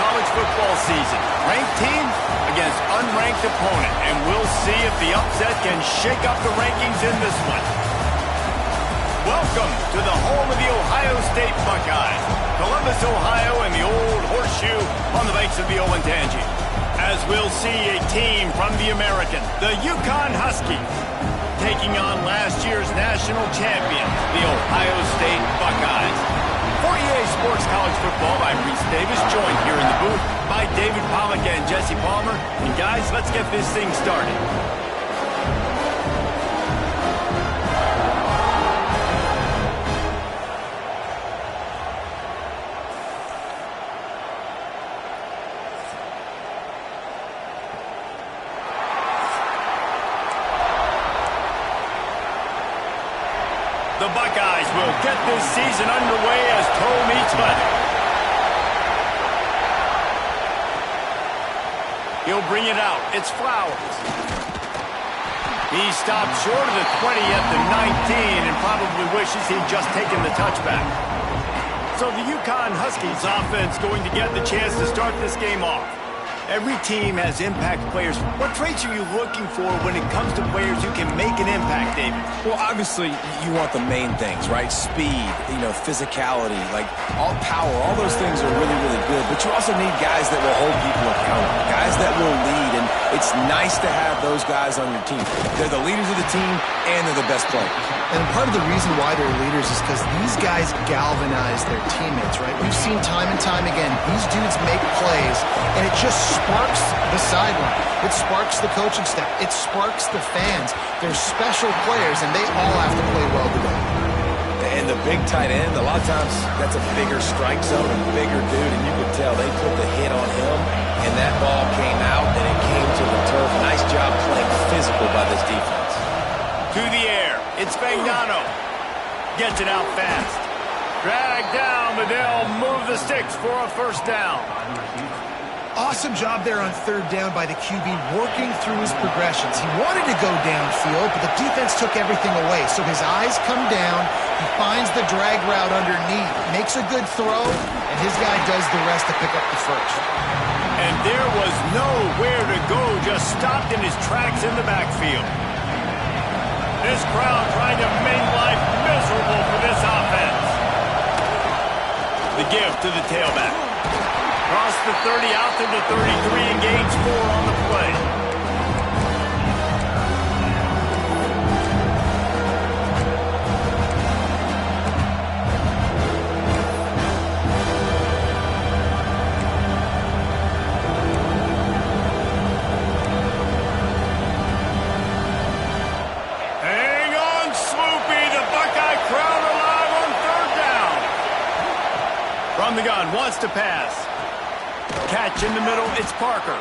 college football season. Ranked team against unranked opponent, and we'll see if the upset can shake up the rankings in this one. Welcome to the home of the Ohio State Buckeyes, Columbus, Ohio, and the old horseshoe on the banks of the Olentangy. As we'll see a team from the American, the Uconn Huskies, taking on last year's national champion, the Ohio State Buckeyes. For EA Sports College Football, I'm Reese Davis, joined here in the booth by David Pollack and Jesse Palmer. And guys, let's get this thing started. The Buckeyes will get this season underway as toe meets leather. He'll bring it out. It's Flowers. He stopped short of the 20 at the 19 and probably wishes he'd just taken the touchback. So the Uconn Huskies offense going to get the chance to start this game off. Every team has impact players. What traits are you looking for when it comes to players who can make an impact, David? Well, obviously, you want the main things, right? Speed, physicality, like all power. All those things are really, really good. But you also need guys that will hold people accountable, guys that will lead. And it's nice to have those guys on your team. They're the leaders of the team, and they're the best players. And part of the reason why they're leaders is because these guys galvanize their teammates, right? We've seen time and time again, these dudes make plays, and it just sparks the sideline. It sparks the coaching staff. It sparks the fans. They're special players, and they all have to play well together. And the big tight end, a lot of times that's a bigger strike zone, a bigger dude, and you could tell they put the hit on him, and that ball came out, and it came to the turf. Nice job playing physical by this defense. To the air. It's Spagnano. Gets it out fast. Dragged down, but they'll move the sticks for a first down. Awesome job there on third down by the QB, working through his progressions. He wanted to go downfield, but the defense took everything away. So his eyes come down. He finds the drag route underneath, makes a good throw, and his guy does the rest to pick up the first. And there was nowhere to go, just stopped in his tracks in the backfield. This crowd trying to make life miserable for this offense. The give to the tailback. Cross the 30 out to the 33 and gains 4 on the play. From the gun, wants to pass. Catch in the middle, it's Parker.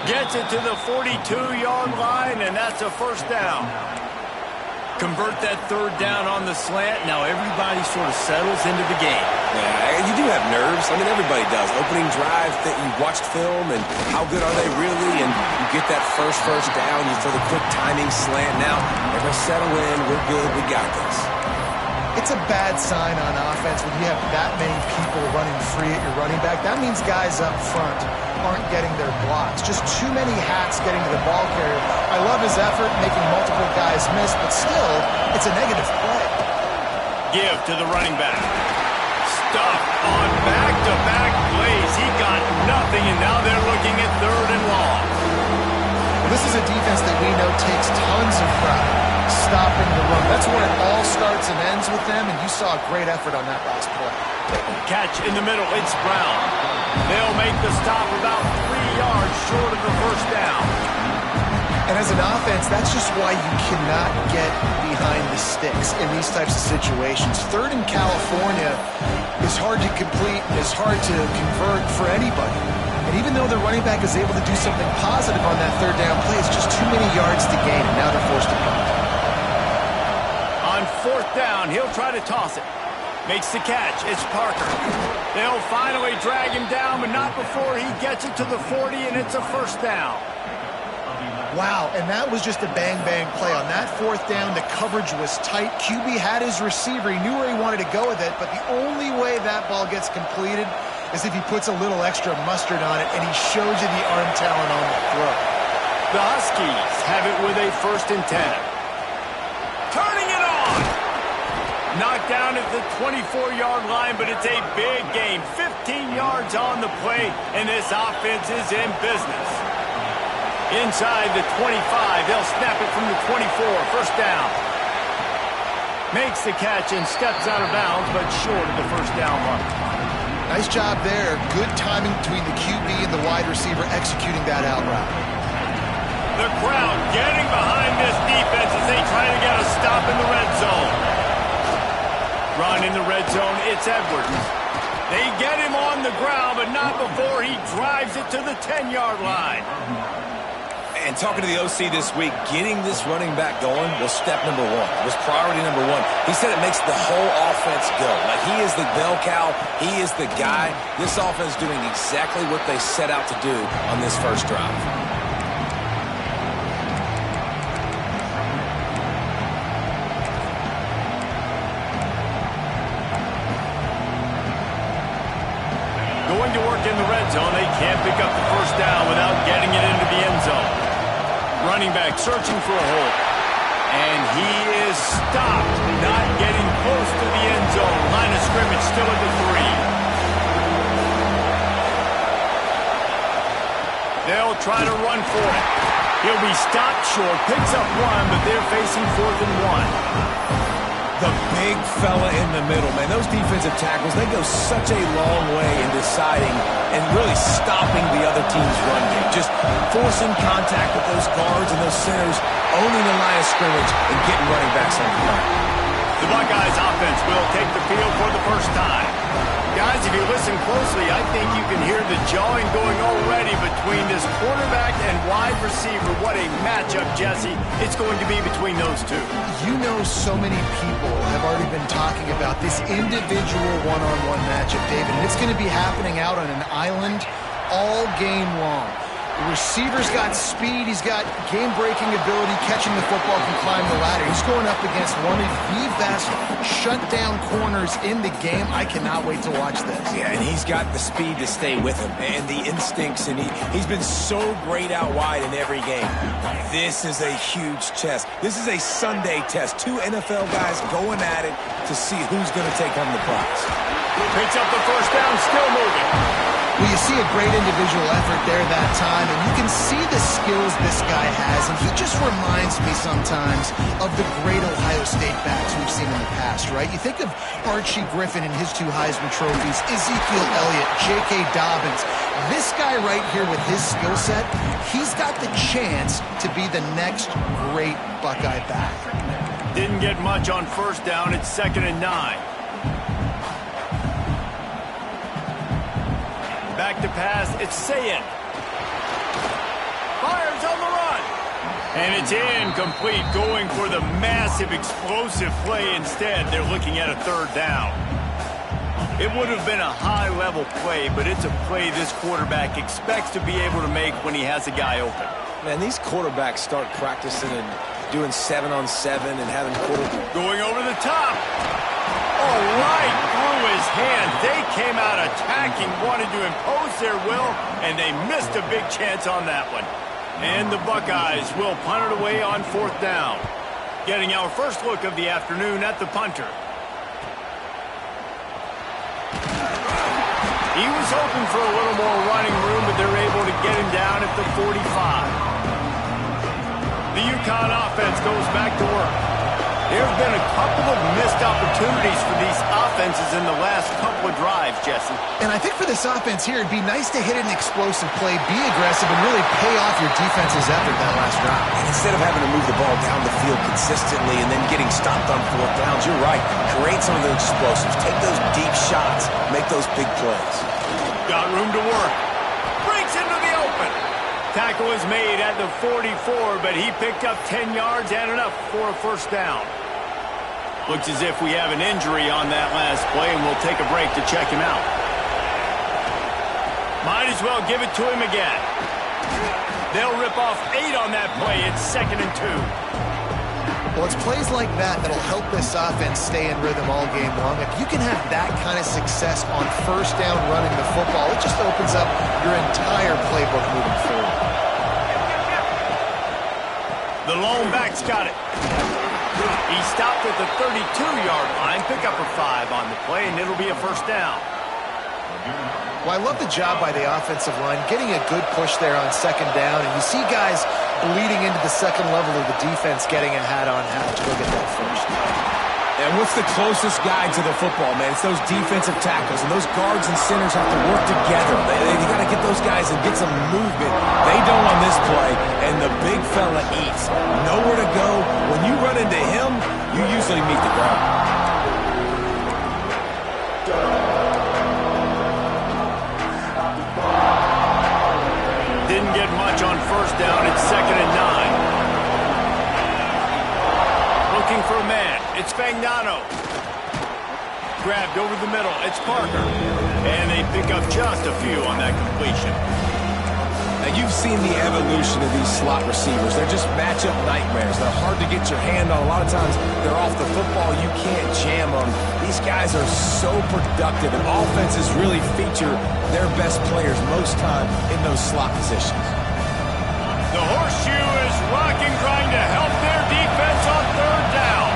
Gets it to the 42-yard line, and that's a first down. Convert that third down on the slant. Now everybody sort of settles into the game. Yeah, you do have nerves. I mean, everybody does. Opening drive that you watched film, and how good are they really? And you get that first down, you throw the quick timing slant. Now, everybody settle in, we're good, we got this. It's a bad sign on offense when you have that many people running free at your running back. That means guys up front aren't getting their blocks. Just too many hats getting to the ball carrier. I love his effort, making multiple guys miss, but still, it's a negative play. Give to the running back. Stuffed on back-to-back plays. He got nothing, and now they're looking at third and long. Well, this is a defense that we know takes tons of pride stopping the run. That's where it all starts and ends with them, and you saw a great effort on that last play. Catch in the middle, it's Brown. They'll make the stop about 3 yards short of the first down. And as an offense, that's just why you cannot get behind the sticks in these types of situations. Third in California is hard to complete and is hard to convert for anybody. And even though the running back is able to do something positive on that third down play, it's just too many yards to gain, and now they're forced to punt. On fourth down, he'll try to toss it. Makes the catch. It's Parker. They'll finally drag him down, but not before he gets it to the 40, and it's a first down. Wow, and that was just a bang-bang play. On that fourth down, the coverage was tight. QB had his receiver. He knew where he wanted to go with it, but the only way that ball gets completed as if he puts a little extra mustard on it, and he shows you the arm talent on the throw. The Huskies have it with a 1st and 10. Turning it on! Knocked down at the 24-yard line, but it's a big gain. 15 yards on the play, and this offense is in business. Inside the 25, they'll snap it from the 24. 1st down. Makes the catch and steps out of bounds, but short of the 1st down mark. Nice job there. Good timing between the QB and the wide receiver executing that out route. The crowd getting behind this defense as they try to get a stop in the red zone. Run in the red zone, it's Edwards. They get him on the ground, but not before he drives it to the 10-yard line. And talking to the OC this week, getting this running back going was step number 1. Was priority number 1. He said it makes the whole offense go. Like, he is the bell cow. He is the guy. This offense doing exactly what they set out to do on this first drive. Going to work in the red zone. They can't pick up the 1st down without getting it into the end zone. Running back searching for a hole. And he is stopped, not getting close to the end zone. Line of scrimmage still at the 3. They'll try to run for it. He'll be stopped short, picks up 1, but they're facing 4th and 1. The big fella in the middle, man. Those defensive tackles, they go such a long way in deciding and really stopping the other team's run game. Just forcing contact with those guards and those centers, owning the line of scrimmage, and getting running backs on the ground. The Buckeyes offense will take the field for the 1st time. Guys, if you listen closely, I think you can hear the jawing going already between this quarterback and wide receiver. What a matchup, Jesse, it's going to be between those two. You know, so many people have already been talking about this individual one-on-one matchup, David, and it's going to be happening out on an island all game long. The receiver's got speed, he's got game-breaking ability, catching the football, can climb the ladder. He's going up against one of the best shutdown corners in the game. I cannot wait to watch this. Yeah, and he's got the speed to stay with him and the instincts, and he's been so great out wide in every game. This is a huge test. This is a Sunday test. 2 NFL guys going at it to see who's going to take home the prize. Picks up the 1st down, still moving. Well, you see a great individual effort there that time, and you can see the skills this guy has, and he just reminds me sometimes of the great Ohio State backs we've seen in the past, right? You think of Archie Griffin and his 2 Heisman trophies, Ezekiel Elliott, J.K. Dobbins. This guy right here with his skill set, he's got the chance to be the next great Buckeye back. Didn't get much on 1st down. It's 2nd and 9. Back to pass, it's Sayin. Fires on the run. And it's incomplete, going for the massive explosive play instead. They're looking at a 3rd down. It would have been a high-level play, but it's a play this quarterback expects to be able to make when he has a guy open. Man, these quarterbacks start practicing and doing 7-on-7 and having going over the top. Oh, right through his hand. They came out attacking, wanted to impose their will, and they missed a big chance on that one. And the Buckeyes will punt it away on 4th down. Getting our first look of the afternoon at the punter. He was hoping for a little more running room, but they're able to get him down at the 45. The Uconn offense goes back to work. There have been a couple of missed opportunities for these offenses in the last couple of drives, Jesse. And I think for this offense here, it'd be nice to hit an explosive play, be aggressive, and really pay off your defense's effort that last drive. And instead of having to move the ball down the field consistently and then getting stopped on 4th downs, you're right. Create some of those explosives. Take those deep shots. Make those big plays. Got room to work. Breaks into the open. Tackle is made at the 44, but he picked up 10 yards and enough for a 1st down. Looks as if we have an injury on that last play, and we'll take a break to check him out. Might as well give it to him again. They'll rip off 8 on that play. It's 2nd and 2. Well, it's plays like that that'll help this offense stay in rhythm all game long. If you can have that kind of success on first down running the football, it just opens up your entire playbook moving forward. The lone back's got it. He stopped at the 32-yard line. Pick up for 5 on the play, and it'll be a first down. Well, I love the job by the offensive line, getting a good push there on second down, and you see guys bleeding into the second level of the defense getting a hat on hat to go get that first. And what's the closest guy to the football, man? It's those defensive tackles, and those guards and centers have to work together. They got to get those guys and get some movement. They don't on this play, and the big fella eats. Nowhere to go. When you run into him, you usually meet the ground. Didn't get much on first down. It's 2nd and 9. Looking for a man. It's Fagnano. Grabbed over the middle. It's Parker. And they pick up just a few on that completion. Now, you've seen the evolution of these slot receivers. They're just matchup nightmares. They're hard to get your hand on. A lot of times, they're off the football. You can't jam them. These guys are so productive, and offenses really feature their best players most time in those slot positions. The horseshoe is rocking, trying to help their defense on 3rd down.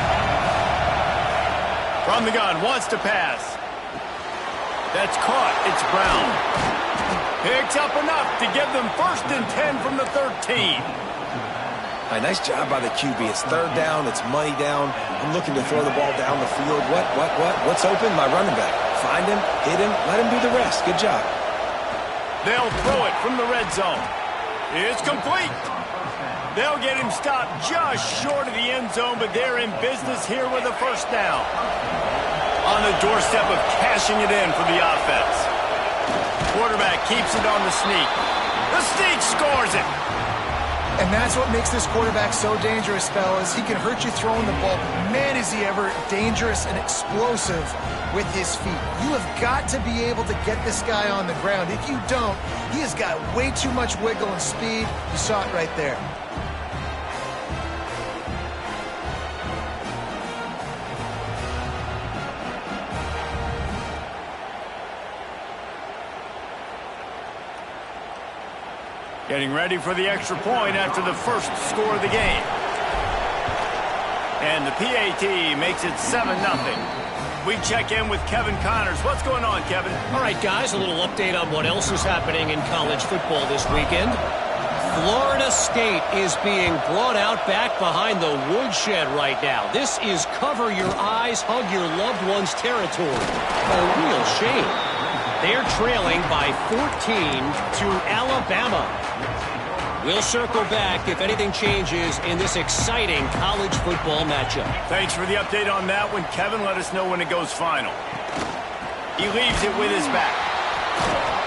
From the gun, wants to pass. That's caught. It's Brown. Picks up enough to give them 1st and 10 from the 13. All right, nice job by the QB. It's 3rd down. It's money down. I'm looking to throw the ball down the field. What? What's open? My running back. Find him, hit him, let him do the rest. Good job. They'll throw it from the red zone. It's complete. They'll get him stopped just short of the end zone, but they're in business here with a first down. On the doorstep of cashing it in for the offense. Quarterback keeps it on the sneak. The sneak scores it. And that's what makes this quarterback so dangerous, fellas. He can hurt you throwing the ball. Man, is he ever dangerous and explosive with his feet. You have got to be able to get this guy on the ground. If you don't, he has got way too much wiggle and speed. You saw it right there. Getting ready for the extra point after the first score of the game. And the PAT makes it 7-0. We check in with Kevin Connors. What's going on, Kevin? All right, guys, a little update on what else is happening in college football this weekend. Florida State is being brought out back behind the woodshed right now. This is cover your eyes, hug your loved ones territory. A real shame. They're trailing by 14 to Alabama. We'll circle back if anything changes in this exciting college football matchup. Thanks for the update on that one, Kevin. Let us know when it goes final. He leaves it with his back.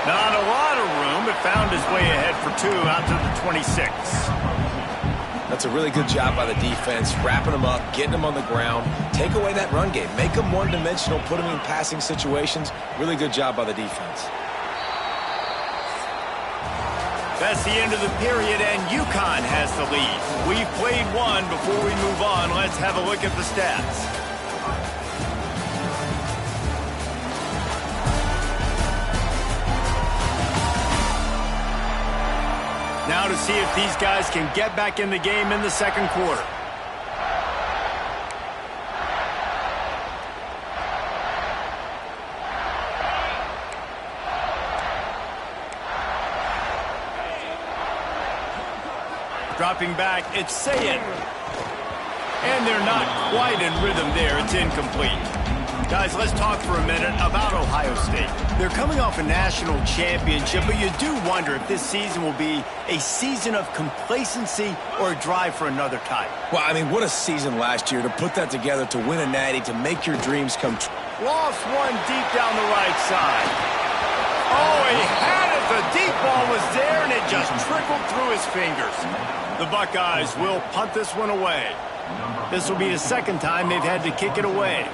Not a lot of room, but found his way ahead for 2 out to the 26. That's a really good job by the defense, wrapping them up, getting them on the ground. Take away that run game. Make them one-dimensional, put them in passing situations. Really good job by the defense. That's the end of the period, and Uconn has the lead. We've played one. Before we move on, let's have a look at the stats. Now to see if these guys can get back in the game in the second quarter. Dropping back, it's Sayin. And they're not quite in rhythm there. It's incomplete. Guys, let's talk for a minute about Ohio State. They're coming off a national championship, but you do wonder if this season will be a season of complacency or a drive for another title. Well, I mean, what a season last year to put that together, to win a natty, to make your dreams come true. Lost one deep down the right side. Oh, he had it. The deep ball was there, and it just trickled through his fingers. The Buckeyes will punt this one away. This will be the second time they've had to kick it away.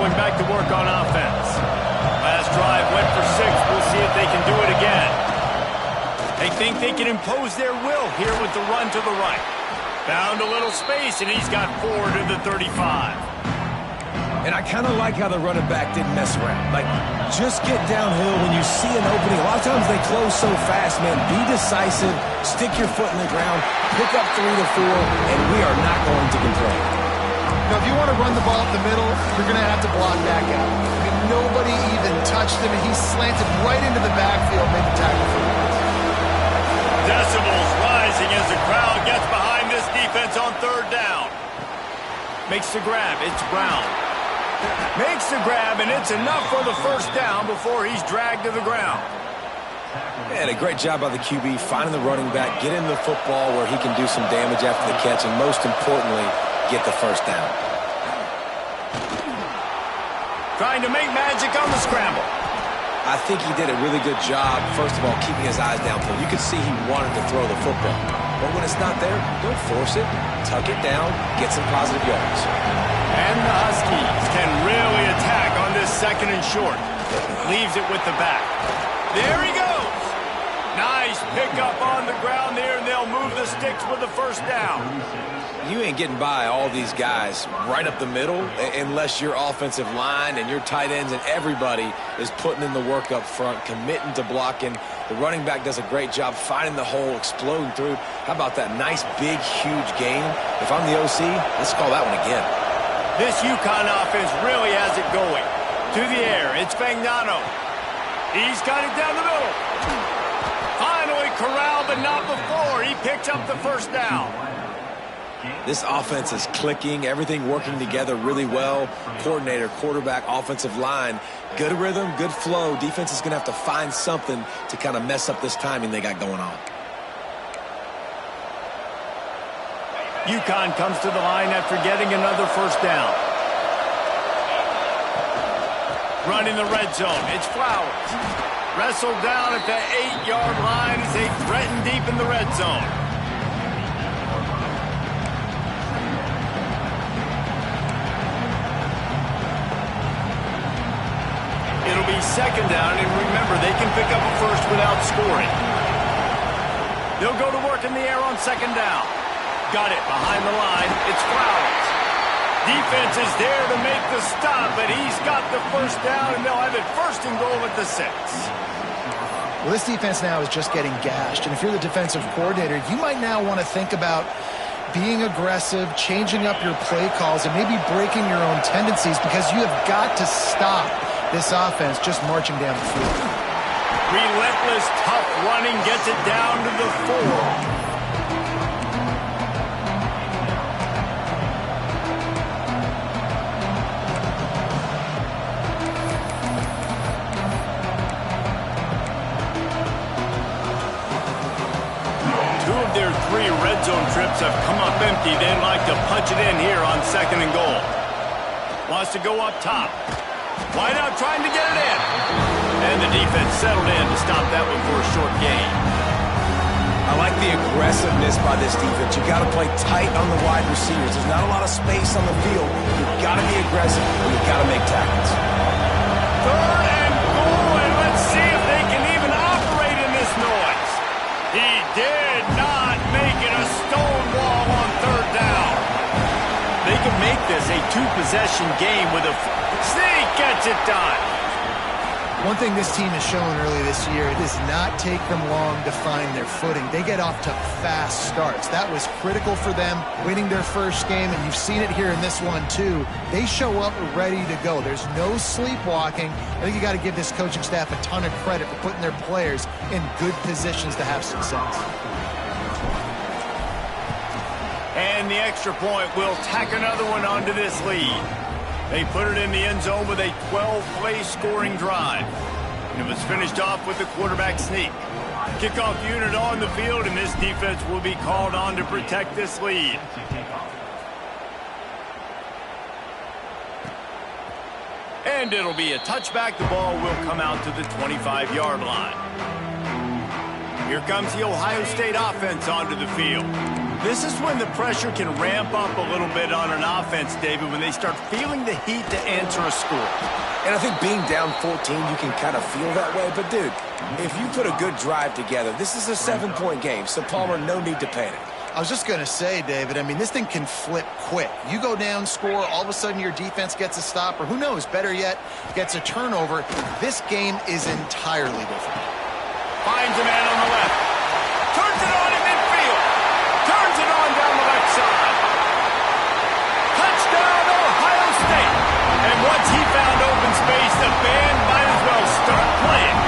going back to work on offense. Last drive went for 6. We'll see if they can do it again. They think they can impose their will here with the run to the right. Found a little space, and he's got 4 to the 35. And I kind of like how the running back didn't mess around. Like, just get downhill when you see an opening. A lot of times they close so fast, man. Be decisive, stick your foot in the ground, pick up 3 to 4, and we are not going to complain. Now, if you want to run the ball up the middle, you're going to have to block back out. I mean, nobody even touched him, and he slanted right into the backfield, made the tackle for him. Decibels rising as the crowd gets behind this defense on 3rd down. Makes the grab. It's Brown. Makes the grab, and it's enough for the 1st down before he's dragged to the ground. And a great job by the QB finding the running back, get him the football where he can do some damage after the catch, and most importantly, get the 1st down. Trying to make magic on the scramble. I think he did a really good job, first of all, keeping his eyes downfield. You could see he wanted to throw the football. But when it's not there, don't force it. Tuck it down, get some positive yards. And the Huskies can really attack on this 2nd and short. Leaves it with the back. There he goes. Nice pickup on the ground there, and they'll move the sticks with the 1st down. You ain't getting by all these guys right up the middle unless your offensive line and your tight ends and everybody is putting in the work up front, committing to blocking. The running back does a great job finding the hole, exploding through. How about that nice, big, huge gain? If I'm the OC, let's call that one again. This Uconn offense really has it going. To the air, it's Fagnano. He's got it down the middle. Finally corralled, but not before. He picks up the 1st down. This offense is clicking, everything working together really well. Coordinator, quarterback, offensive line, good rhythm, good flow. Defense is going to have to find something to kind of mess up this timing they got going on. Uconn comes to the line after getting another 1st down. Running the red zone, it's Flowers. Wrestled down at the 8-yard line as they threaten deep in the red zone. It'll be 2nd down, and remember, they can pick up a 1st without scoring. They'll go to work in the air on 2nd down. Got it behind the line. It's Flowers. Defense is there to make the stop, but he's got the 1st down, and they'll have it 1st and goal at the 6. Well, this defense now is just getting gashed, and if you're the defensive coordinator, you might now want to think about being aggressive, changing up your play calls, and maybe breaking your own tendencies, because you have got to stop this offense just marching down the field. Relentless, tough running gets it down to the 4. Their 3 red zone trips have come up empty. They'd like to punch it in here on 2nd and goal. Wants to go up top. Wide out trying to get it in. And the defense settled in to stop that one for a short gain. I like the aggressiveness by this defense. You got to play tight on the wide receivers. There's not a lot of space on the field. You've got to be aggressive, and you've got to make tackles. 3rd and goal, and let's see if they can even operate in this noise. He did not make it a stone wall on 3rd down. They can make this a 2-possession game with a sneak gets it done. One thing this team has shown early this year, it does not take them long to find their footing. They get off to fast starts. That was critical for them, winning their 1st game, and you've seen it here in this one too. They show up ready to go. There's no sleepwalking. I think you got to give this coaching staff a ton of credit for putting their players in good positions to have success. And the extra point will tack another one onto this lead. They put it in the end zone with a 12-play scoring drive. And it was finished off with the quarterback sneak. Kickoff unit on the field, and this defense will be called on to protect this lead. And it'll be a touchback. The ball will come out to the 25-yard line. Here comes the Ohio State offense onto the field. This is when the pressure can ramp up a little bit on an offense, David, when they start feeling the heat to answer a score. And I think being down 14, you can kind of feel that way. But, dude, if you put a good drive together, this is a 7-point game. So, Palmer, no need to panic. I was just going to say, David, I mean, this thing can flip quick. You go down, score, all of a sudden your defense gets a stop, or who knows, better yet, gets a turnover. This game is entirely different. Finds a man on the left. Turns it on in midfield. Turns it on down the left side. Touchdown, Ohio State. And once he found open space, the band might as well start playing.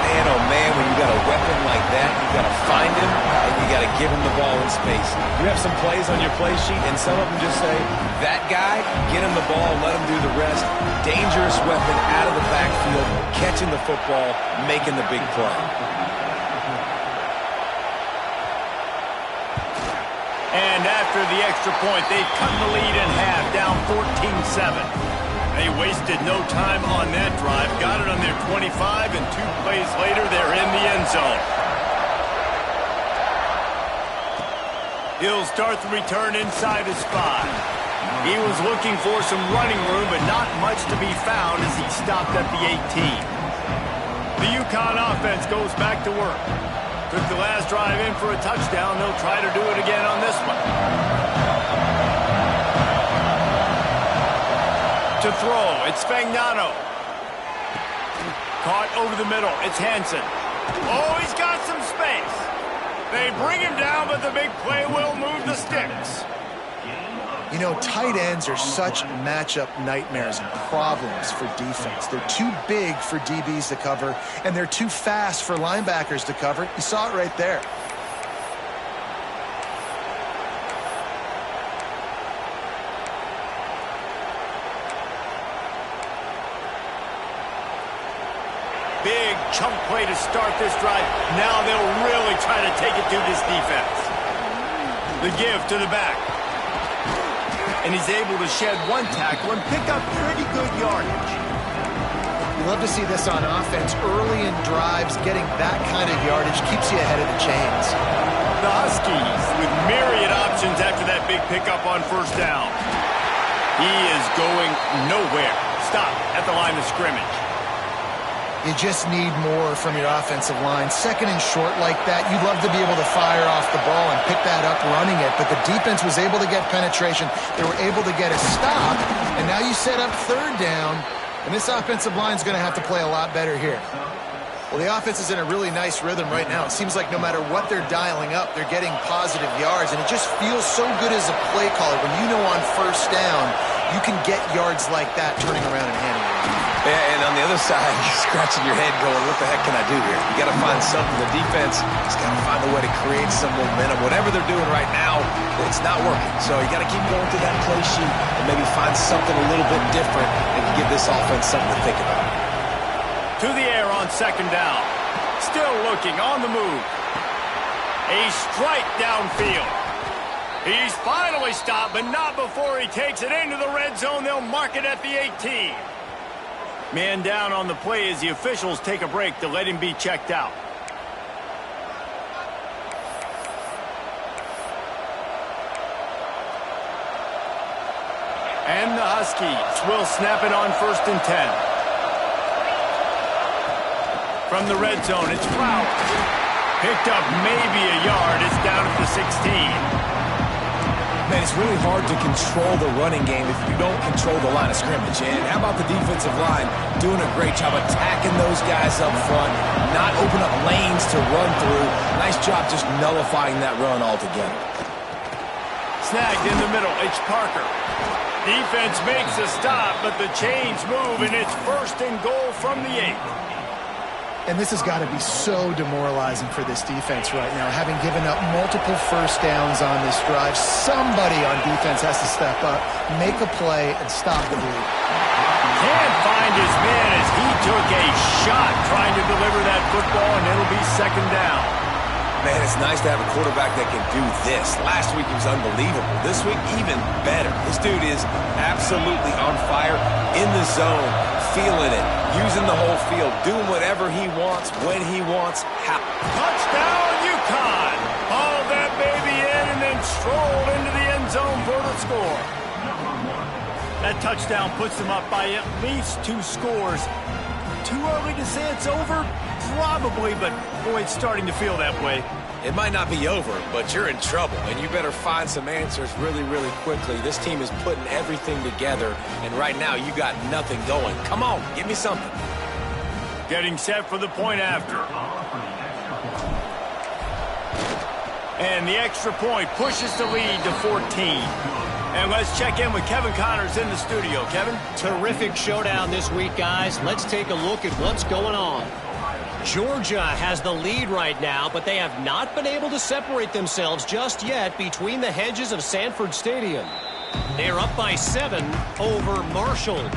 Man, oh man, when you got a weapon like that, you got to find him, and you got to give him the ball in space. You have some plays on your play sheet, and some of them just say, that guy, get him the ball, let him do the rest. Dangerous weapon out of the backfield, catching the football, making the big play. And after the extra point, they've cut the lead in half, down 14-7. They wasted no time on that drive. Got it on their 25, and 2 plays later, they're in the end zone. He'll start the return inside his 5. He was looking for some running room, but not much to be found as he stopped at the 18. The Uconn offense goes back to work. Took the last drive in for a touchdown. They'll try to do it again on this one. To throw, it's Spagnano. Caught over the middle, it's Hansen. Oh, he's got some space. They bring him down, but the big play will move the sticks. You know, tight ends are such matchup nightmares and problems for defense. They're too big for DBs to cover, and they're too fast for linebackers to cover. You saw it right there. Big chunk play to start this drive. Now they'll really try to take it to this defense. The give to the back. And he's able to shed one tackle and pick up pretty good yardage. You love to see this on offense. Early in drives, getting that kind of yardage keeps you ahead of the chains. The Huskies with myriad options after that big pickup on first down. He is going nowhere. Stop at the line of scrimmage. You just need more from your offensive line. Second and short like that, you'd love to be able to fire off the ball and pick that up running it, but the defense was able to get penetration. They were able to get a stop, and now you set up third down, and this offensive line is going to have to play a lot better here. Well, the offense is in a really nice rhythm right now. It seems like no matter what they're dialing up, they're getting positive yards, and it just feels so good as a play caller when you know on first down you can get yards like that turning around and handing it. Yeah, and on the other side, you're scratching your head going, what the heck can I do here? You got to find something. The defense has got to find a way to create some momentum. Whatever they're doing right now, it's not working. So you got to keep going through that play sheet and maybe find something a little bit different and give this offense something to think about. To the air on second down. Still looking on the move. A strike downfield. He's finally stopped, but not before he takes it into the red zone. They'll mark it at the 18. Man down on the play as the officials take a break to let him be checked out. And the Huskies will snap it on 1st and 10. From the red zone, it's Flowers. Picked up maybe a yard. It's down at the 16. Man, it's really hard to control the running game if you don't control the line of scrimmage. And how about the defensive line doing a great job attacking those guys up front, not open up lanes to run through. Nice job just nullifying that run altogether. Snagged in the middle, it's Parker. Defense makes a stop, but the chains move, and it's 1st and goal from the 8. And this has got to be so demoralizing for this defense right now, having given up multiple first downs on this drive. Somebody on defense has to step up, make a play, and stop the bleed. Can't find his man as he took a shot trying to deliver that football, and it'll be 2nd down. Man, it's nice to have a quarterback that can do this. Last week he was unbelievable. This week, even better. This dude is absolutely on fire, in the zone, feeling it, using the whole field, doing whatever he wants, when he wants, how. Touchdown, Uconn! Oh, that strolled into the end zone for the score. That touchdown puts them up by at least 2 scores. Too early to say it's over? Probably, but boy, it's starting to feel that way. It might not be over, but you're in trouble, and you better find some answers really, really quickly. This team is putting everything together, and right now you got nothing going. Come on, give me something. Getting set for the point after. And the extra point pushes the lead to 14. And let's check in with Kevin Connors in the studio. Kevin? Terrific showdown this week, guys. Let's take a look at what's going on. Georgia has the lead right now, but they have not been able to separate themselves just yet between the hedges of Sanford Stadium. They're up by 7 over Marshall.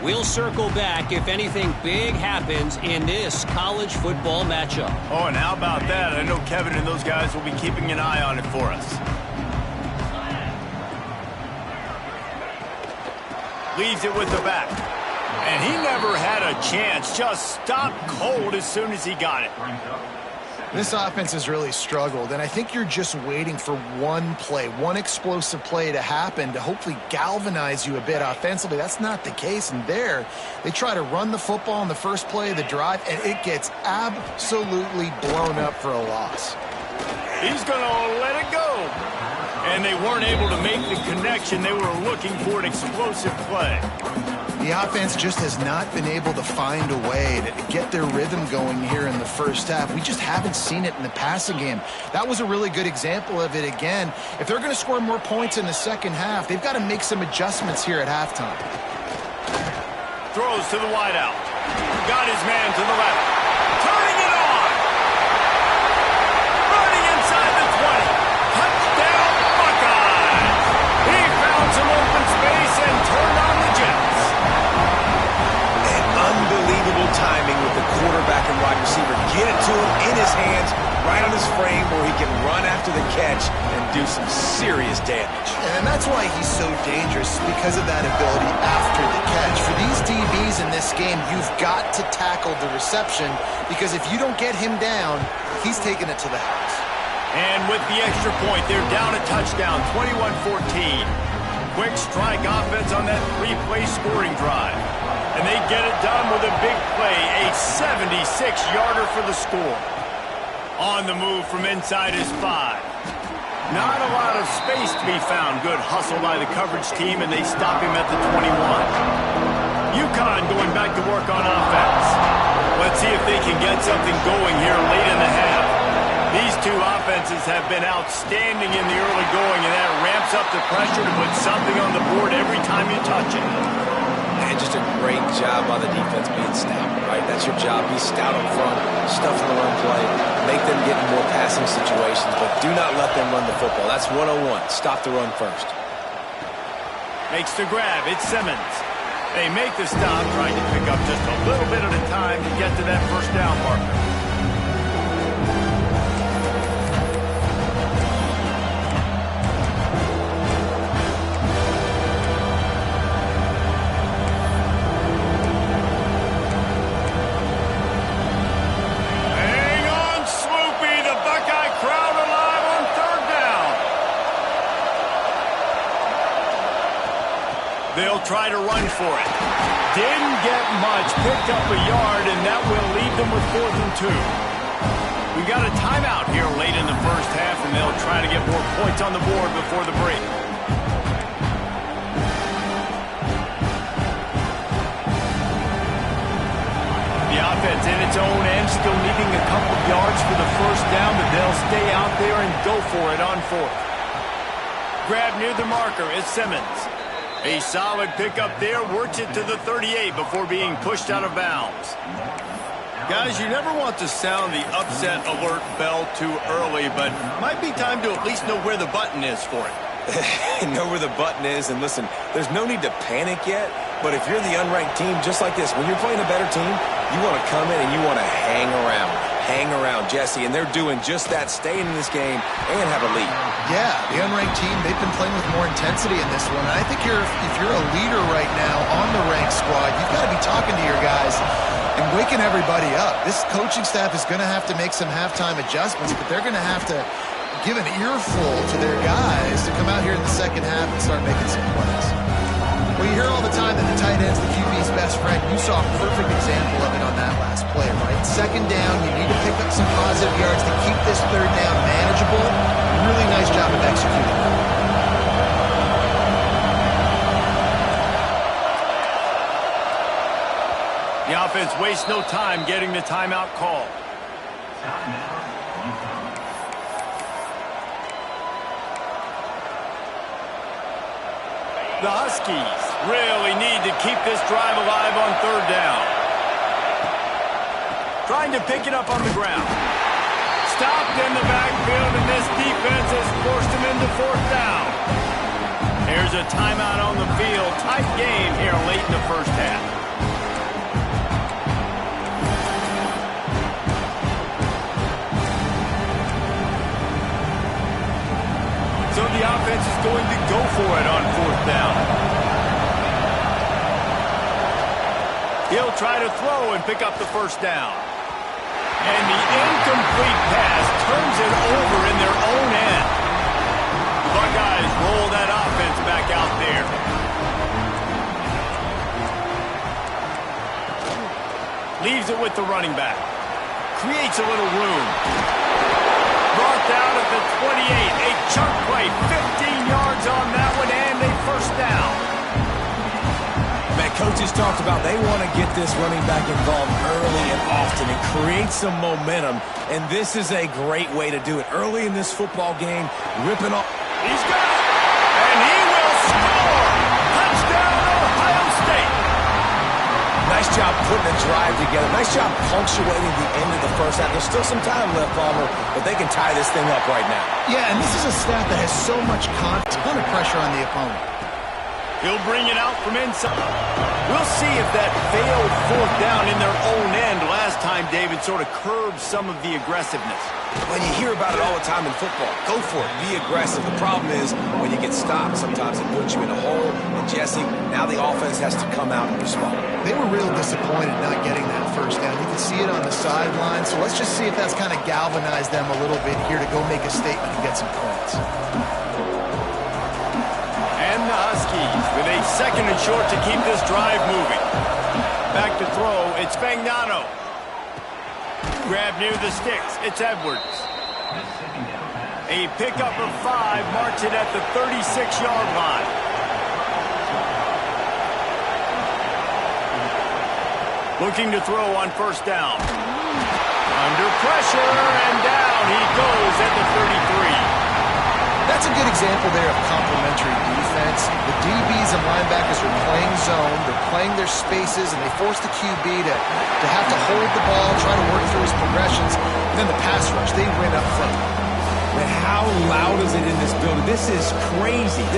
We'll circle back if anything big happens in this college football matchup. Oh, and how about that? I know Kevin and those guys will be keeping an eye on it for us. Leaves it with the back. And he never had a chance. Just stopped cold as soon as he got it. This offense has really struggled, and I think you're just waiting for one play, one explosive play to happen to hopefully galvanize you a bit offensively. That's not the case, and there they try to run the football in the first play of the drive, and it gets absolutely blown up for a loss. He's going to let it go. And they weren't able to make the connection. They were looking for an explosive play. The offense just has not been able to find a way to get their rhythm going here in the first half. We just haven't seen it in the passing game. That was a really good example of it again. If they're going to score more points in the second half, they've got to make some adjustments here at halftime. Throws to the wideout. Got his man to the left. Turning it on. Running inside the 20. Touchdown, Buckeyes. He found some open space and turned on the Jets. Unbelievable timing with the quarterback and wide receiver. Get it to him in his hands, right on his frame where he can run after the catch and do some serious damage. And that's why he's so dangerous, because of that ability after the catch. For these DBs in this game, you've got to tackle the reception, because if you don't get him down, he's taking it to the house. And with the extra point, they're down a touchdown, 21-14. Quick strike offense on that 3-play scoring drive. And they get it done with a big play, a 76-yarder for the score. On the move from inside his 5. Not a lot of space to be found. Good hustle by the coverage team, and they stop him at the 21. Uconn going back to work on offense. Let's see if they can get something going here late in the half. These two offenses have been outstanding in the early going, and that ramps up the pressure to put something on the board every time you touch it. And just a great job by the defense being stout, right? That's your job. Be stout up front, stuff in the run play, make them get in more passing situations, but do not let them run the football. That's 101. Stop the run first. Makes the grab. It's Simmons. They make the stop, trying to pick up just a little bit at a time to get to that first down marker. They'll try to run for it. Didn't get much. Picked up a yard, and that will leave them with 4th and 2. We got a timeout here late in the first half, and they'll try to get more points on the board before the break. The offense in its own end, still needing a couple of yards for the first down, but they'll stay out there and go for it on 4th. Grab near the marker. It's Simmons. A solid pickup there, works it to the 38 before being pushed out of bounds. Guys, you never want to sound the upset alert bell too early, but might be time to at least know where the button is for it. Know where the button is, and listen, there's no need to panic yet, but if you're the unranked team, just like this, when you're playing a better team, you want to come in and you want to hang around. Hang around, Jesse, and they're doing just that, staying in this game and have a lead. Yeah, the unranked team, they've been playing with more intensity in this one. And I think if you're a leader right now on the ranked squad, you've got to be talking to your guys and waking everybody up. This coaching staff is going to have to make some halftime adjustments, but they're going to have to give an earful to their guys to come out here in the second half and start making some plays. Well, you hear all the time that the tight end's the QB's best friend. You saw a perfect example of it on that last play, right? Second down, you need to pick up some positive yards to keep this third down manageable. Really nice job of executing that. The offense wastes no time getting the timeout call. The Huskies really need to keep this drive alive on third down. Trying to pick it up on the ground. Stopped in the backfield, and this defense has forced him into fourth down. Here's a timeout on the field. Tight game here late in the first half. So the offense is going to go for it on fourth down. He'll try to throw and pick up the first down. And the incomplete pass turns it over in their own end. Buckeyes roll that offense back out there. Leaves it with the running back. Creates a little room. Brought down at the 28. A chunk play. 15 yards on that one and a first down. Man, coaches talked about they want to get this running back involved early and often and create some momentum. And this is a great way to do it. Early in this football game, ripping off. He's got it. And he will score. Touchdown, Ohio State. Nice job putting the drive together. Nice job punctuating the end of the first half. There's still some time left, Palmer, but they can tie this thing up right now. Yeah, and this is a staff that has so much ton of pressure on the opponent. He'll bring it out from inside. We'll see if that failed fourth down in their own end last time, David, sort of curbed some of the aggressiveness. When you hear about it all the time in football, go for it. Be aggressive. The problem is when you get stopped, sometimes it puts you in a hole. And, Jesse, now the offense has to come out and respond. They were real disappointed not getting that first down. You can see it on the sideline. So let's just see if that's kind of galvanized them a little bit here to go make a statement and get some points. And the Huskies with a second and short to keep this drive moving. Back to throw. It's Fagnano. Grab near the sticks. It's Edwards. A pickup of 5 marks it at the 36-yard line. Looking to throw on first down. Under pressure, and down he goes at the 33. That's a good example there of complementary defense. The DBs and linebackers are playing zone, they're playing their spaces, and they force the QB to have to hold the ball, try to work through his progressions, and then the pass rush, they win up front. Man, how loud is it in this building? This is crazy.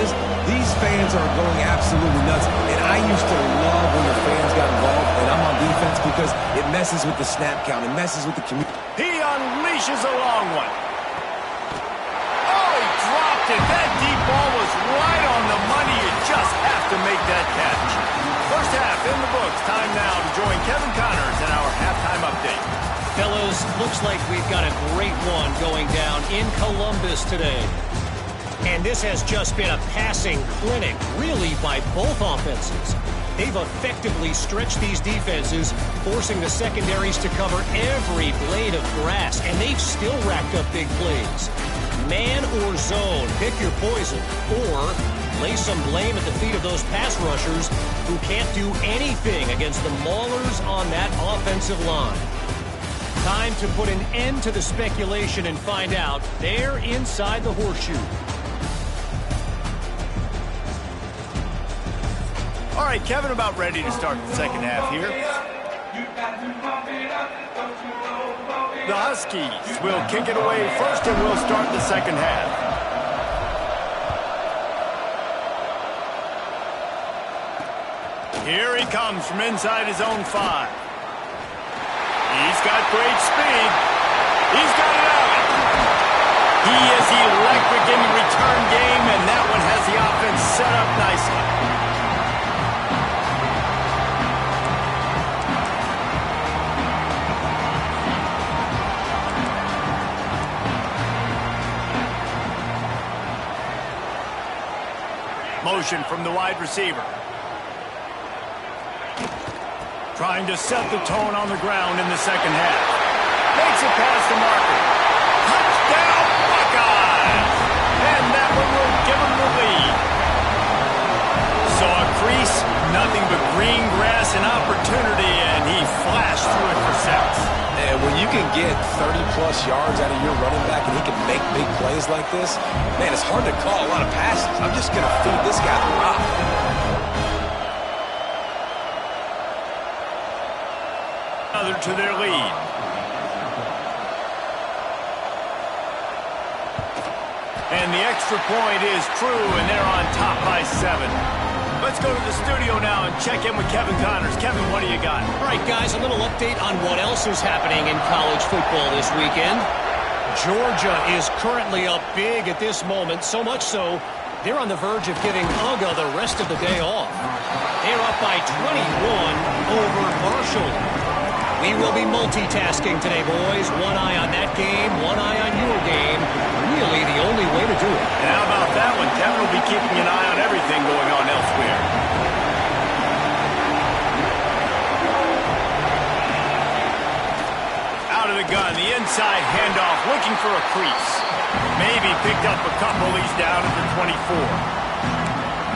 These fans are going absolutely nuts. And I used to love when the fans got involved, and I'm on defense because it messes with the snap count. It messes with the community. He unleashes a long one. That deep ball was right on the money. You just have to make that catch. First half in the books. Time now to join Kevin Connors in our halftime update. Fellas, looks like we've got a great one going down in Columbus today. And this has just been a passing clinic, really, by both offenses. They've effectively stretched these defenses, forcing the secondaries to cover every blade of grass, and they've still racked up big plays. Man or zone, pick your poison, or lay some blame at the feet of those pass rushers who can't do anything against the maulers on that offensive line. Time to put an end to the speculation and find out. They're inside the horseshoe. All right, Kevin, about ready to start the second half here. The Huskies will kick it away first, and we'll start the second half. Here he comes from inside his own 5. He's got great speed. He's got it out. He is electric in the return game, and that one has the offense set up nicely. motion from the wide receiver. Trying to set the tone on the ground in the second half. Makes it past the marker. Touchdown, Buckeyes! And that one will give them the lead. Saw a crease, nothing but green grass and opportunity, and he flashed through it for six. And when you can get 30-plus yards out of your running back and he can make big plays like this, man, it's hard to call a lot of passes. I'm just going to feed this guy the rock. To their lead. And the extra point is true, and they're on top by 7. Let's go to the studio now and check in with Kevin Connors. Kevin, what do you got? All right, guys, a little update on what else is happening in college football this weekend. Georgia is currently up big at this moment, so much so they're on the verge of giving UGA the rest of the day off. They're up by 21 over Marshall. We will be multitasking today, boys. One eye on that game, one eye on your game. Really the only way to do it. And how about that one? Kevin will be keeping an eye on everything going on elsewhere. Out of the gun, the inside handoff, looking for a crease. Maybe picked up a couple. He's down at the 24.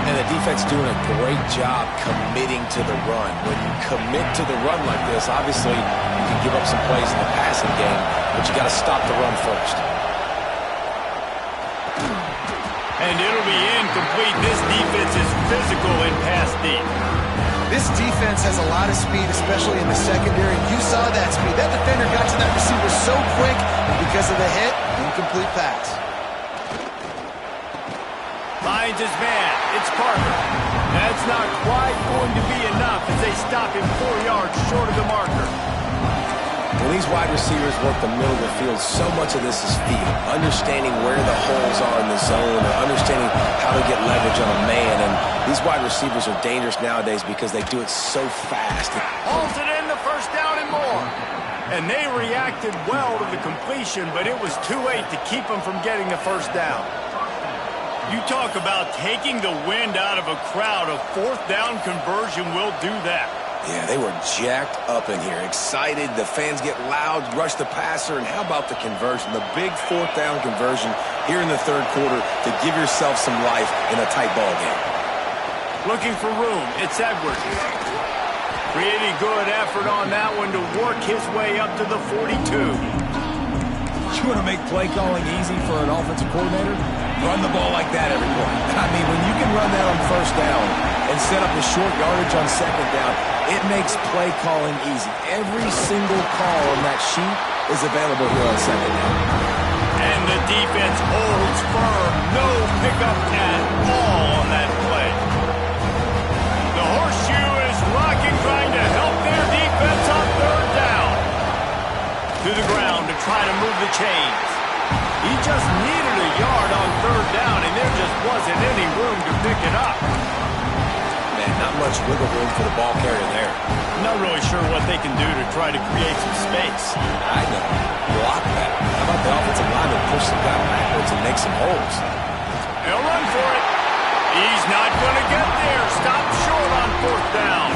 And the defense doing a great job committing to the run. When you commit to the run like this, obviously you can give up some plays in the passing game, but you got to stop the run first. And it'll be incomplete. This defense is physical and pass deep. This defense has a lot of speed, especially in the secondary. You saw that speed. That defender got to that receiver so quick, and because of the hit, incomplete pass. Finds his man. It's Parker. That's not quite going to be enough as they stop him 4 yards short of the marker. When these wide receivers work the middle of the field, so much of this is feel. Understanding where the holes are in the zone, or understanding how to get leverage on a man. And these wide receivers are dangerous nowadays because they do it so fast. Holds it in, the first down and more. And they reacted well to the completion, but it was too late to keep them from getting the first down. You talk about taking the wind out of a crowd. A fourth down conversion will do that. Yeah, they were jacked up in here, excited. The fans get loud, rush the passer, and how about the conversion? The big fourth down conversion here in the third quarter to give yourself some life in a tight ball game. Looking for room. It's Edwards. Pretty good effort on that one to work his way up to the 42. You want to make play calling easy for an offensive coordinator? Run the ball like that every point. I mean, when you can run that on first down and set up the short yardage on second down, it makes play calling easy. Every single call on that sheet is available here on second down. And the defense holds firm. No pickup at all on that play. The horseshoe is rocking, trying to help their defense on third down. To the ground to try to move the chains. He just needed a yard on third down, and there just wasn't any room to pick it up. Man, not much wiggle room for the ball carrier there. Not really sure what they can do to try to create some space. I know. Block that. How about the offensive lineman push some guy backwards and make some holes? They'll run for it. He's not going to get there. Stop short on fourth down.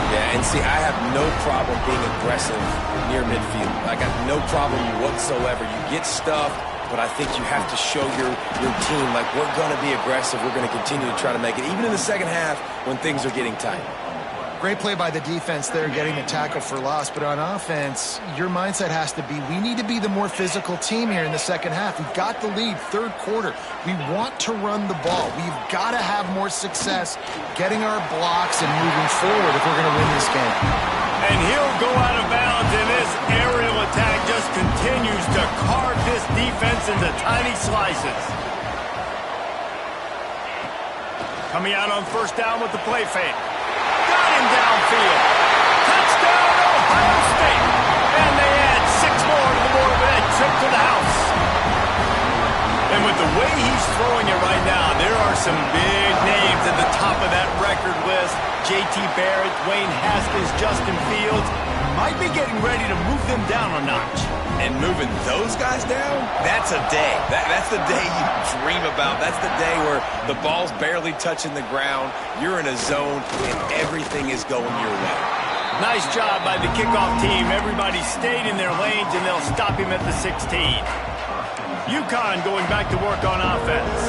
Yeah, and see, I have no problem being aggressive near midfield. I got no problem whatsoever. You get stuffed, but I think you have to show your team, like, we're going to be aggressive. We're going to continue to try to make it, even in the second half when things are getting tight. Great play by the defense there, getting the tackle for loss. But on offense, your mindset has to be, we need to be the more physical team here in the second half. We've got the lead, third quarter. We want to run the ball. We've got to have more success getting our blocks and moving forward if we're going to win this game. And he'll go out of bounds, and this aerial attack just continues to carve this defense into tiny slices. Coming out on first down with the play fake. Got him downfield. Touchdown, Ohio State. And they add 6 more to the board with that trip to the house. And with the way he's throwing it right now, there are some big names at the top of that record list. J.T. Barrett, Dwayne Haskins, Justin Fields. might be getting ready to move them down a notch. And moving those guys down, that's a day. That's the day you dream about. That's the day where the ball's barely touching the ground, you're in a zone, and everything is going your way. Nice job by the kickoff team. Everybody stayed in their lanes, and they'll stop him at the 16. Uconn going back to work on offense.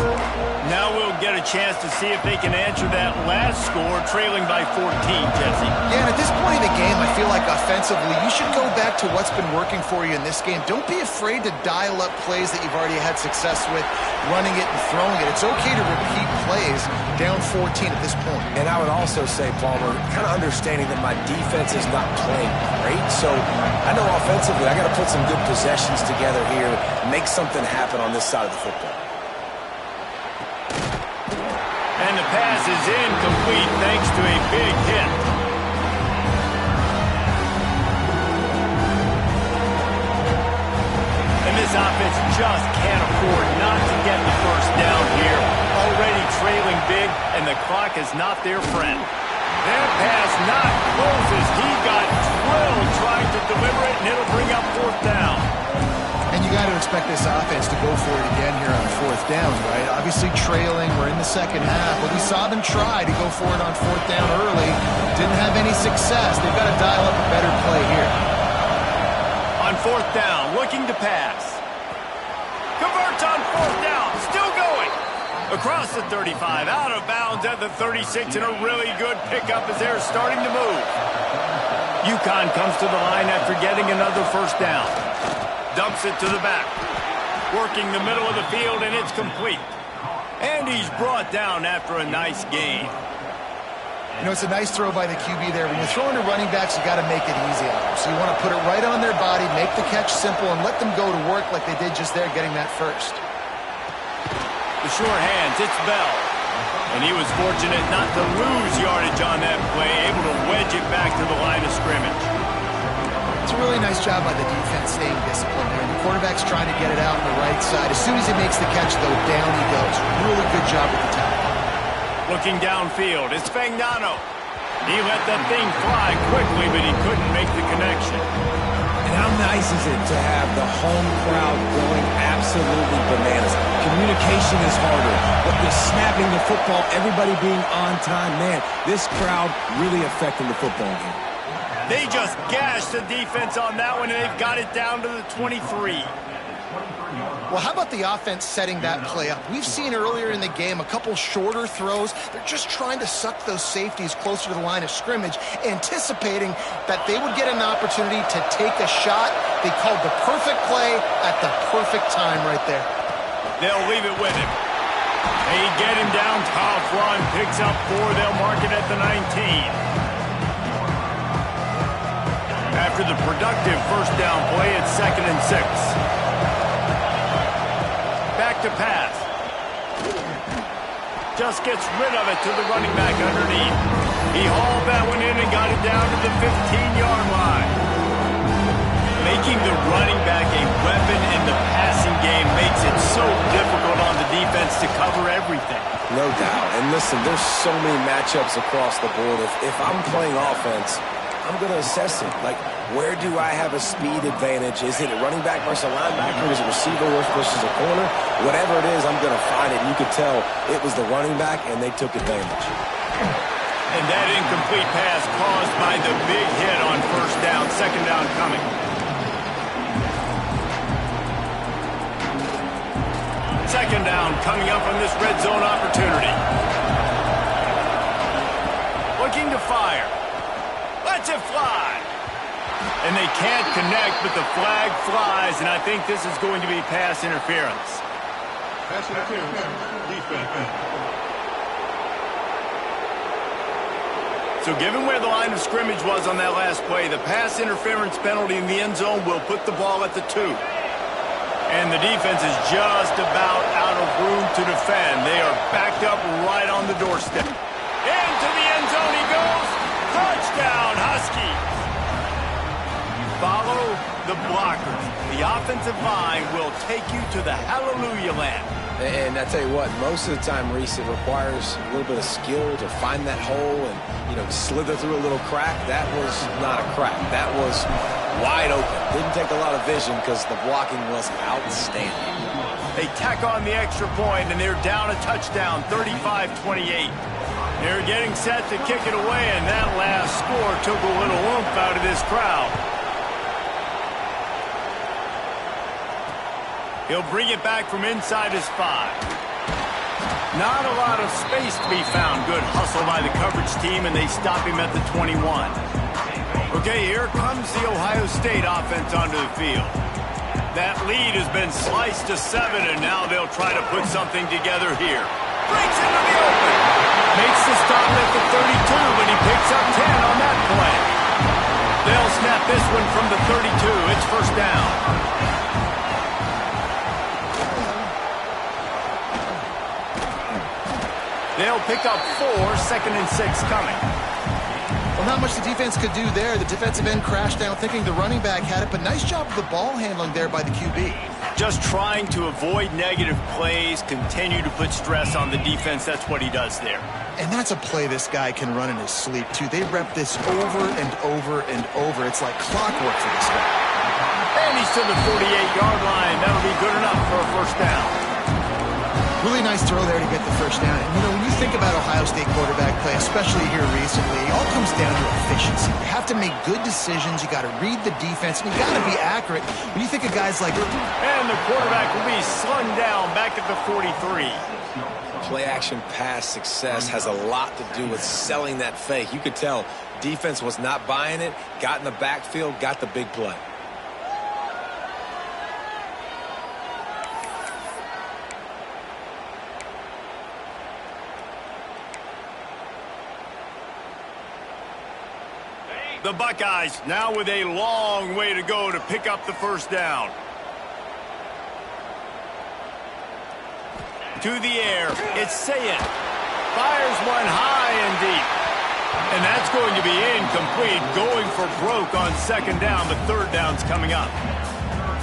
Now we'll get a chance to see if they can answer that last score, trailing by 14, Jesse. Yeah, and at this point in the game, I feel like offensively, you should go back to what's been working for you in this game. Don't be afraid to dial up plays that you've already had success with, running it and throwing it. It's okay to repeat plays down 14 at this point. And I would also say, Palmer, kind of understanding that my defense is not playing great, so I know offensively I got to put some good possessions together here, make something happen on this side of the football. And the pass is incomplete thanks to a big hit. And this offense just can't afford not to get the first down here. Already trailing big, and the clock is not their friend. That pass not close as he got drilled trying to deliver it, and it'll bring up fourth down. And you got to expect this offense to go for it again here on fourth down, right? Obviously trailing, we're in the second half, but we saw them try to go for it on fourth down early. Didn't have any success. They've got to dial up a better play here. On fourth down, looking to pass. Converts on fourth down, still going. Across the 35, out of bounds at the 36, and a really good pickup as they're starting to move. Uconn comes to the line after getting another first down. Dumps it to the back. Working the middle of the field, and it's complete. And he's brought down after a nice gain. You know, it's a nice throw by the QB there. When you're throwing to running backs, you got to make it easy on them. So you want to put it right on their body, make the catch simple, and let them go to work like they did just there, getting that first. The short hands, it's Bell. And he was fortunate not to lose yardage on that play, able to wedge it back to the line of scrimmage. It's a really nice job by the defense staying disciplined there. The quarterback's trying to get it out on the right side. As soon as he makes the catch, though, down he goes. Really good job with the tackle. Looking downfield, it's Fagnano. He let that thing fly quickly, but he couldn't make the connection. And how nice is it to have the home crowd going absolutely bananas? Communication is harder, but the snapping the football, everybody being on time, man, this crowd really affecting the football game. They just gashed the defense on that one, and they've got it down to the 23. Well, how about the offense setting that play up? We've seen earlier in the game a couple shorter throws. They're just trying to suck those safeties closer to the line of scrimmage, anticipating that they would get an opportunity to take a shot. They called the perfect play at the perfect time right there. They'll leave it with him. They get him down. Tough run, picks up 4. They'll mark it at the 19. After the productive first down play, it's 2nd and 6. Back to pass. Just gets rid of it to the running back underneath. He hauled that one in and got it down to the 15-yard line. Making the running back a weapon in the passing game makes it so difficult on the defense to cover everything. No doubt. And listen, there's so many matchups across the board. If I'm playing offense, I'm going to assess it. Like, where do I have a speed advantage? Is it a running back versus a linebacker? Is it receiver versus a corner? Whatever it is, I'm going to find it. And you could tell it was the running back, and they took advantage. And that incomplete pass caused by the big hit on first down. 2nd down coming. Second down coming up on this red zone opportunity. Looking to fire. Lets it fly. And they can't connect, but the flag flies, and I think this is going to be pass interference. Pass interference. Defense. So given where the line of scrimmage was on that last play, the pass interference penalty in the end zone will put the ball at the 2. And the defense is just about out of room to defend. They are backed up right on the doorstep. Into the end zone he goes. Touchdown, Huskies. Follow the blockers. The offensive line will take you to the hallelujah land. And I tell you what, most of the time, Reese, it requires a little bit of skill to find that hole and, slither through a little crack. That was not a crack. That was wide open. Didn't take a lot of vision because the blocking was outstanding. They tack on the extra point, and they're down a touchdown, 35-28. They're getting set to kick it away, and that last score took a little oomph out of this crowd. He'll bring it back from inside his 5. Not a lot of space to be found. Good hustle by the coverage team, and they stop him at the 21. Okay, here comes the Ohio State offense onto the field. That lead has been sliced to 7, and now they'll try to put something together here. Breaks into the open. Makes the stop at the 32, but he picks up 10 on that play. They'll snap this one from the 32. It's first down. They'll pick up 4, 2nd and 6 coming. Well, not much the defense could do there. The defensive end crashed down thinking the running back had it, but nice job of the ball handling there by the QB. Just trying to avoid negative plays, continue to put stress on the defense. That's what he does there. And that's a play this guy can run in his sleep, too. They rep this over and over and over. It's like clockwork for this guy. And he's to the 48-yard line. That'll be good enough for a first down. Really nice throw there to get the first down. And, when you think about Ohio State quarterback play, especially here recently, it all comes down to efficiency. You have to make good decisions. You got to read the defense, and you got to be accurate. When you think of guys like... And the quarterback will be slung down back at the 43. Play-action pass success has a lot to do with selling that fake. You could tell defense was not buying it, got in the backfield, got the big play. The Buckeyes now with a long way to go to pick up the first down. To the air, it's Sayin. Fires one high and deep. And that's going to be incomplete, going for broke on 2nd down, but 3rd down's coming up.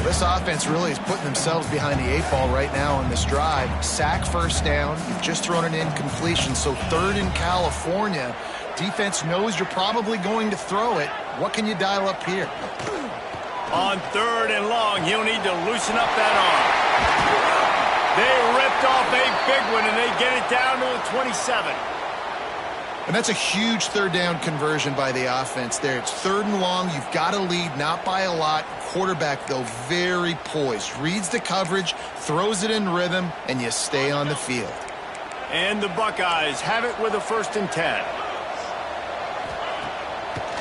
This offense really is putting themselves behind the 8 ball right now on this drive. Sack first down. You've just thrown an incompletion, so 3rd in California. Defense knows you're probably going to throw it. What can you dial up here? On 3rd and long, he'll need to loosen up that arm. They ripped off a big one, and they get it down to the 27. And that's a huge 3rd down conversion by the offense there. It's 3rd and long. You've got to lead, not by a lot. Quarterback, though, very poised. Reads the coverage, throws it in rhythm, and you stay on the field. And the Buckeyes have it with a 1st and 10.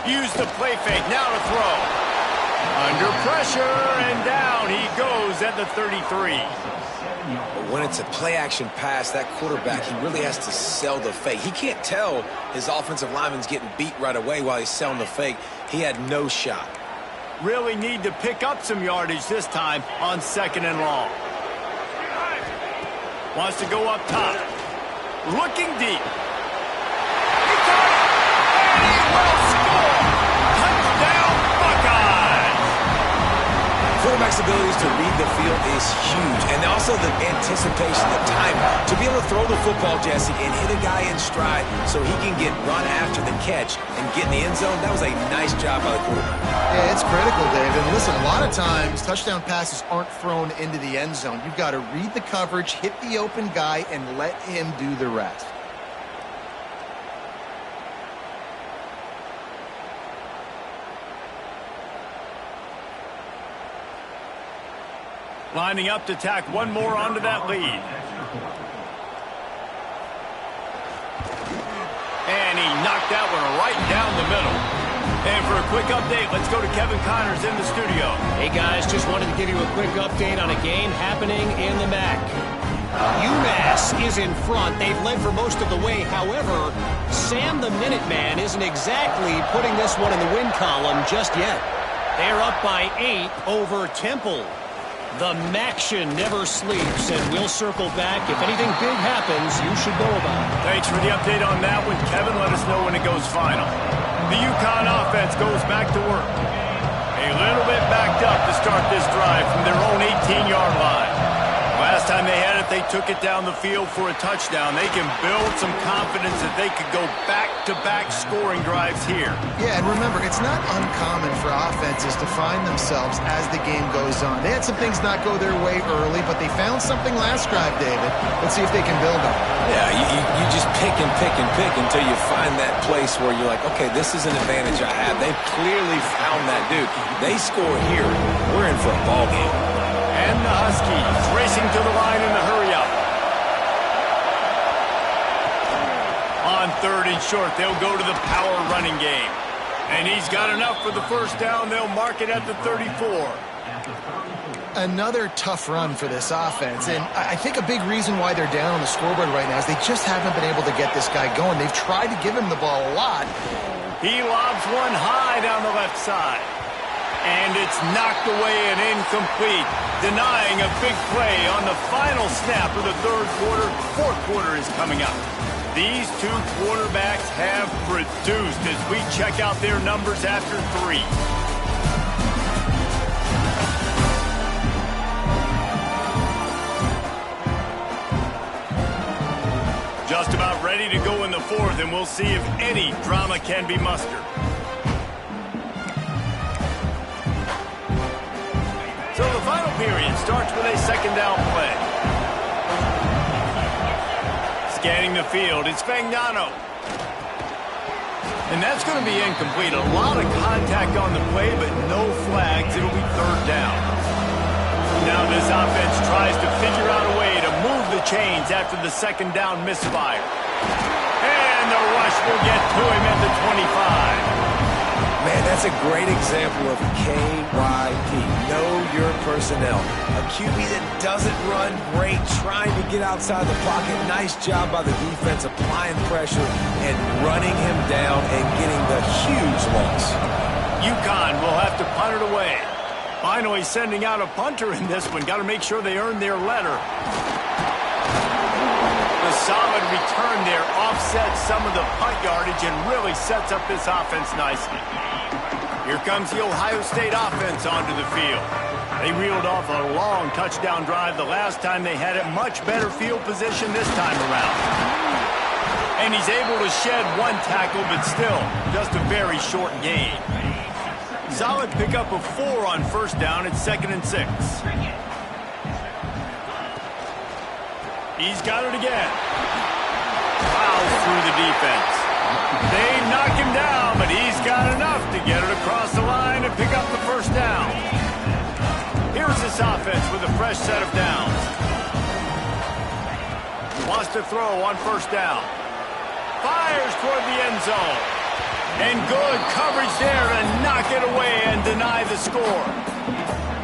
Use the play fake, now to throw. Under pressure, and down he goes at the 33. But when it's a play-action pass, that quarterback, he really has to sell the fake. He can't tell his offensive lineman's getting beat right away while he's selling the fake. He had no shot. Really need to pick up some yardage this time on 2nd and long. Wants to go up top. Looking deep. He got it! And he will score! Touchdown, Buckeyes! Quarterback's abilities to read the field is huge. And also the anticipation, the time. To be able to throw the football, Jesse, and hit a guy in stride so he can get run after the catch and get in the end zone, that was a nice job by the quarterback. Yeah, it's critical, David. And listen, a lot of times touchdown passes aren't thrown into the end zone. You've got to read the coverage, hit the open guy, and let him do the rest. Lining up to tack one more onto that lead. And he knocked that one right down the middle. And for a quick update, let's go to Kevin Connors in the studio. Hey, guys, just wanted to give you a quick update on a game happening in the MAC. UMass is in front. They've led for most of the way. However, Sam the Minuteman isn't exactly putting this one in the win column just yet. They're up by 8 over Temple. The Maction never sleeps, and we'll circle back. If anything big happens, you should know about it. Thanks for the update on that one, Kevin. Let us know when it goes final. The Uconn offense goes back to work. A little bit backed up to start this drive from their own 18-yard line. Last time they had it, they took it down the field for a touchdown. They can build some confidence that they could go back-to-back scoring drives here. Yeah, and remember, it's not uncommon for offenses to find themselves as the game goes on. They had some things not go their way early, but they found something last drive, David. Let's see if they can build on it. Yeah, you just pick and pick and pick until you find that place where you're like, okay, this is an advantage I have. They've clearly found that dude. They score here, we're in for a ball game. And the Huskies racing to the line in the hurry-up. On 3rd and short, they'll go to the power running game. And he's got enough for the first down. They'll mark it at the 34. Another tough run for this offense, and I think a big reason why they're down on the scoreboard right now is they just haven't been able to get this guy going. They've tried to give him the ball a lot. He lobs one high down the left side. And it's knocked away and incomplete, denying a big play on the final snap of the 3rd quarter. 4th quarter is coming up. These two quarterbacks have produced as we check out their numbers after 3. Just about ready to go in the 4th, and we'll see if any drama can be mustered. So the final period starts with a 2nd down play. Scanning the field, it's Fagnano. And that's going to be incomplete. A lot of contact on the play, but no flags. It'll be 3rd down. Now this offense tries to figure out a way to move the chains after the 2nd down misfire. And the rush will get to him at the 25. Man, that's a great example of KYP. Know your personnel. A QB that doesn't run great, trying to get outside the pocket. Nice job by the defense applying pressure and running him down and getting the huge loss. Uconn will have to punt it away. Finally sending out a punter in this one. Got to make sure they earn their letter. The solid return there offsets some of the punt yardage and really sets up this offense nicely. Here comes the Ohio State offense onto the field. They reeled off a long touchdown drive the last time they had it. Much better field position this time around. And he's able to shed one tackle, but still just a very short gain. Solid pickup of 4 on 1st down. It's 2nd and 6. He's got it again. Fouls through the defense. They knock him down, but he's got enough to get it across the line and pick up the 1st down. Here's this offense with a fresh set of downs. Wants to throw on 1st down. Fires toward the end zone. And good coverage there to knock it away and deny the score.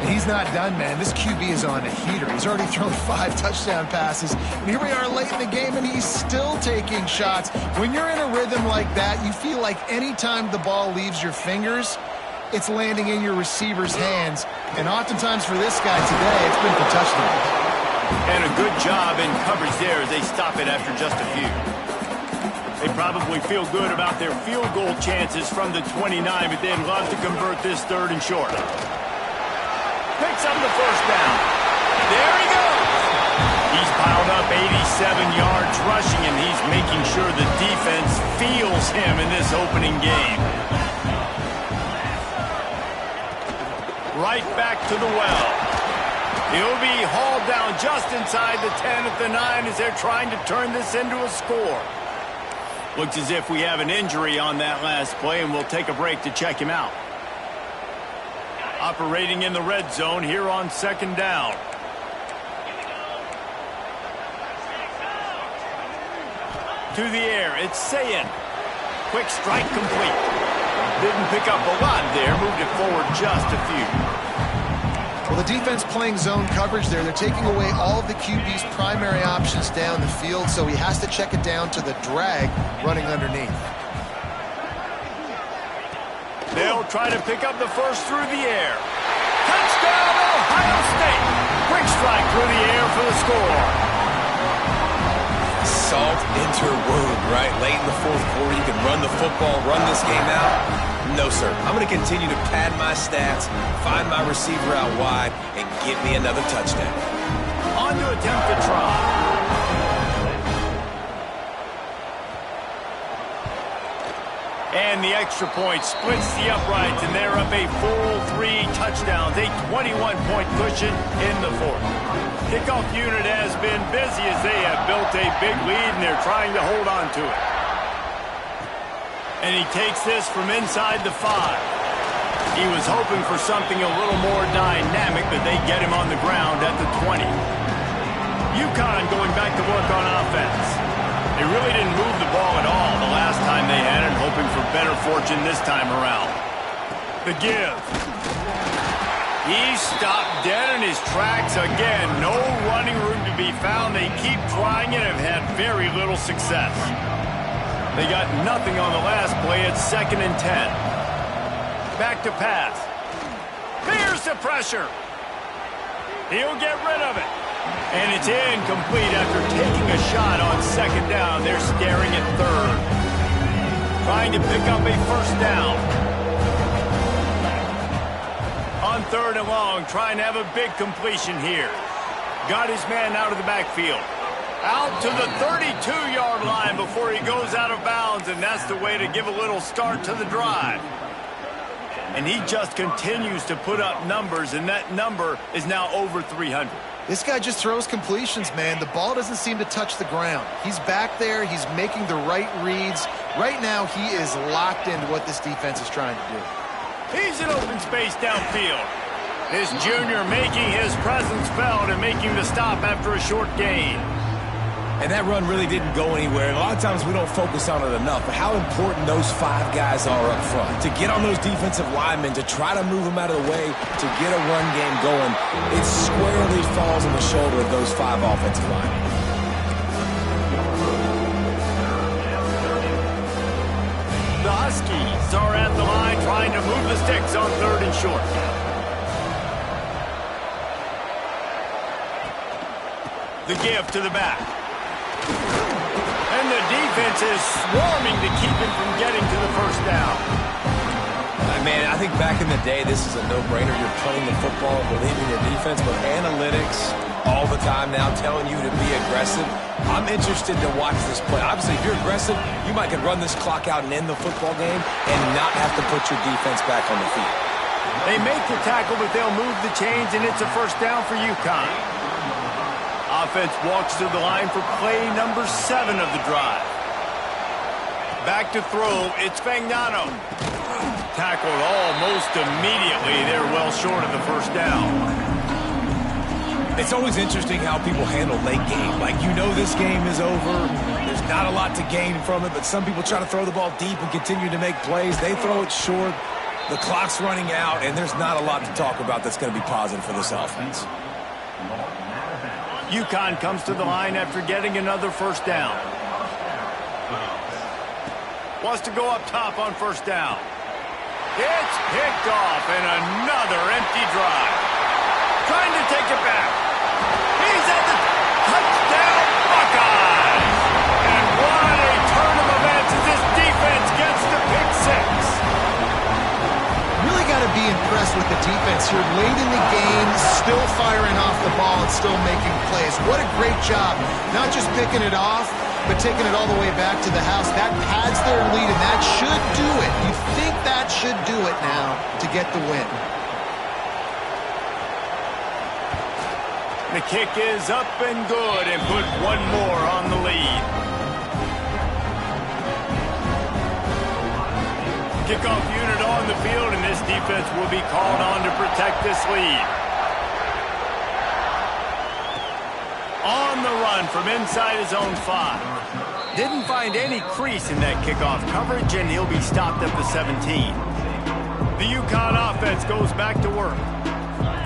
He's not done, man. This QB is on a heater. He's already thrown 5 touchdown passes. And here we are late in the game, and he's still taking shots. When you're in a rhythm like that, you feel like any time the ball leaves your fingers, it's landing in your receiver's hands. And oftentimes for this guy today, it's been for touchdowns. And a good job in coverage there as they stop it after just a few. They probably feel good about their field goal chances from the 29, but they'd love to convert this 3rd and short. Picks up the 1st down. There he goes. He's piled up 87 yards rushing, and he's making sure the defense feels him in this opening game. Right back to the well. He'll be hauled down just inside the 10 at the 9 as they're trying to turn this into a score. Looks as if we have an injury on that last play, and we'll take a break to check him out. Operating in the red zone here on 2nd down. To the air, it's Sayin. Quick strike complete. Didn't pick up a lot there, moved it forward just a few. Well, the defense playing zone coverage there. They're taking away all of the QB's primary options down the field, so he has to check it down to the drag running underneath. They'll try to pick up the 1st through the air. Touchdown, Ohio State! Quick strike through the air for the score. Salt into her wound, right? Late in the 4th quarter, you can run the football, run this game out. No, sir. I'm going to continue to pad my stats, find my receiver out wide, and give me another touchdown. on to attempt the try. And the extra point splits the uprights, and they're up a full 3 touchdowns, a 21-point cushion in the fourth. Kickoff unit has been busy as they have built a big lead, and they're trying to hold on to it. And he takes this from inside the 5. He was hoping for something a little more dynamic, but they get him on the ground at the 20. Uconn going back to work on offense. They really didn't move the ball at all the last time they had it, hoping for better fortune this time around. The give. He stopped dead in his tracks again. No running room to be found. They keep trying it and have had very little success. They got nothing on the last play. It's 2nd and 10. Back to pass. Here's the pressure. He'll get rid of it. And it's incomplete after taking a shot on 2nd down. They're staring at 3rd. Trying to pick up a 1st down. On 3rd and long, trying to have a big completion here. Got his man out of the backfield. Out to the 32-yard line before he goes out of bounds, and that's the way to give a little start to the drive. And he just continues to put up numbers, and that number is now over 300. This guy just throws completions, man. The ball doesn't seem to touch the ground. He's back there. He's making the right reads. Right now, he is locked into what this defense is trying to do. He's in open space downfield. This junior making his presence felt and making the stop after a short gain. And that run really didn't go anywhere. And a lot of times we don't focus on it enough. But how important those 5 guys are up front. To get on those defensive linemen, to try to move them out of the way, to get a run game going, it squarely falls on the shoulder of those 5 offensive linemen. The Huskies are at the line trying to move the sticks on 3rd and short. The give to the back. And the defense is swarming to keep him from getting to the 1st down. Man, I think back in the day, this is a no-brainer. You're playing the football, believing in your defense, but analytics all the time now telling you to be aggressive. I'm interested to watch this play. Obviously, if you're aggressive, you might could run this clock out and end the football game and not have to put your defense back on the field. They make the tackle, but they'll move the chains, and it's a 1st down for Uconn. Offense walks to the line for play number 7 of the drive. Back to throw, it's Fagnano. Tackled almost immediately. They're well short of the 1st down. It's always interesting how people handle late game. Like, you know this game is over. There's not a lot to gain from it, but some people try to throw the ball deep and continue to make plays. They throw it short. The clock's running out, and there's not a lot to talk about that's going to be positive for this offense. Uconn comes to the line after getting another 1st down. Wants to go up top on 1st down. It's picked off, and another empty drive. Trying to take it back. He's at the touchdown Buckeyes. And what a turn of events as this defense gets the pick 6. Really got to be impressed with the defense here. Late in the game, still firing off the ball and still making plays. What a great job. Not just picking it off, but taking it all the way back to the house. That pads their lead, and that should do it. You think that should do it now to get the win. The kick is up and good and put one more on the lead. Kickoff unit on the field, and this defense will be called on to protect this lead. On the run from inside his own 5. Didn't find any crease in that kickoff coverage, and he'll be stopped at the 17. The Uconn offense goes back to work.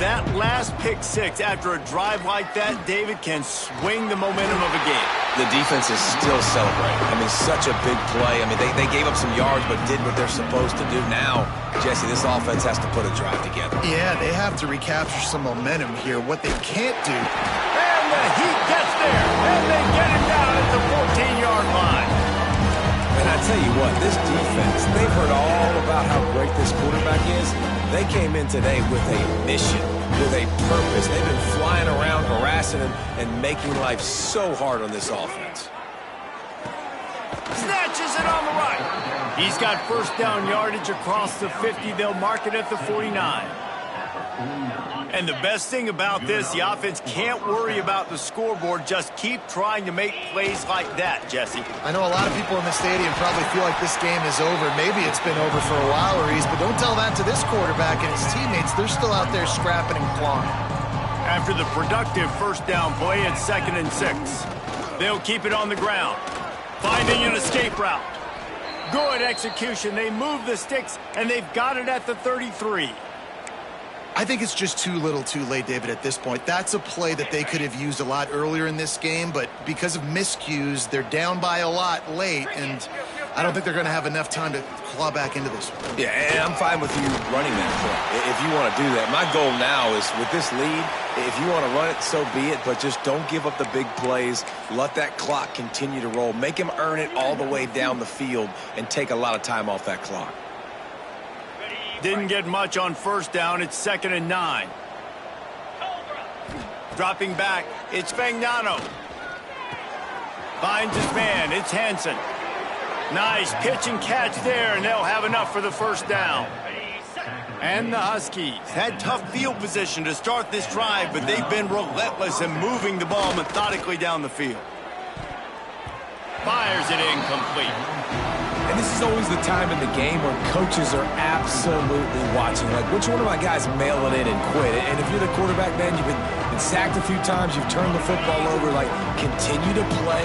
That last pick 6 after a drive like that, David, can swing the momentum of a game. The defense is still celebrating. I mean, such a big play. I mean, they gave up some yards but did what they're supposed to do. Now, Jesse, this offense has to put a drive together. Yeah, they have to recapture some momentum here. What they can't do. And the Heat gets there, and they get him down at the 14-yard line. And I tell you what, this defense, they've heard all about how great this quarterback is. They came in today with a mission, with a purpose. They've been flying around, harassing him, and making life so hard on this offense. Snatches it on the right. He's got first down yardage across the 50. They'll mark it at the 49. And the best thing about this, the offense can't worry about the scoreboard. Just keep trying to make plays like that, Jesse. I know a lot of people in the stadium probably feel like this game is over. Maybe it's been over for a while, Reese, but don't tell that to this quarterback and his teammates. They're still out there scrapping and clawing. After the productive first down play, it's 2nd and 6. They'll keep it on the ground. Finding an escape route. Good execution. They move the sticks, and they've got it at the 33. I think it's just too little too late, David, at this point. That's a play that they could have used a lot earlier in this game, but because of miscues, they're down by a lot late, and I don't think they're going to have enough time to claw back into this one. Yeah, and I'm fine with you running that play if you want to do that. My goal now is with this lead, if you want to run it, so be it, but just don't give up the big plays. Let that clock continue to roll. Make him earn it all the way down the field and take a lot of time off that clock. Didn't get much on first down. It's 2nd and 9. Dropping back, it's Fagnano. Finds his man, it's Hansen. Nice pitch and catch there, and they'll have enough for the first down. And the Huskies had tough field position to start this drive, but they've been relentless in moving the ball methodically down the field. Fires it incomplete. And this is always the time in the game where coaches are absolutely watching. Like, which one of my guys mail it in and quit? And if you're the quarterback, man, you've been sacked a few times, you've turned the football over, like, continue to play,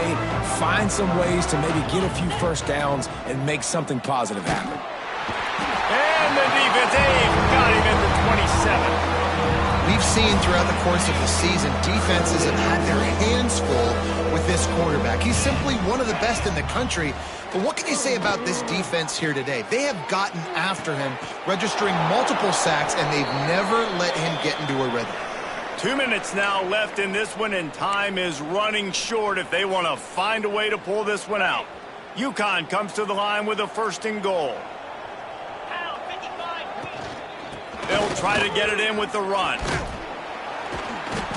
find some ways to maybe get a few first downs and make something positive happen. And the defense, got him in the 27. We've seen throughout the course of the season, defenses have had their hands full with this quarterback. He's simply one of the best in the country. But what can you say about this defense here today? They have gotten after him, registering multiple sacks, and they've never let him get into a rhythm. 2 minutes now left in this one, and time is running short if they want to find a way to pull this one out. Uconn comes to the line with a 1st and goal. They'll try to get it in with the run.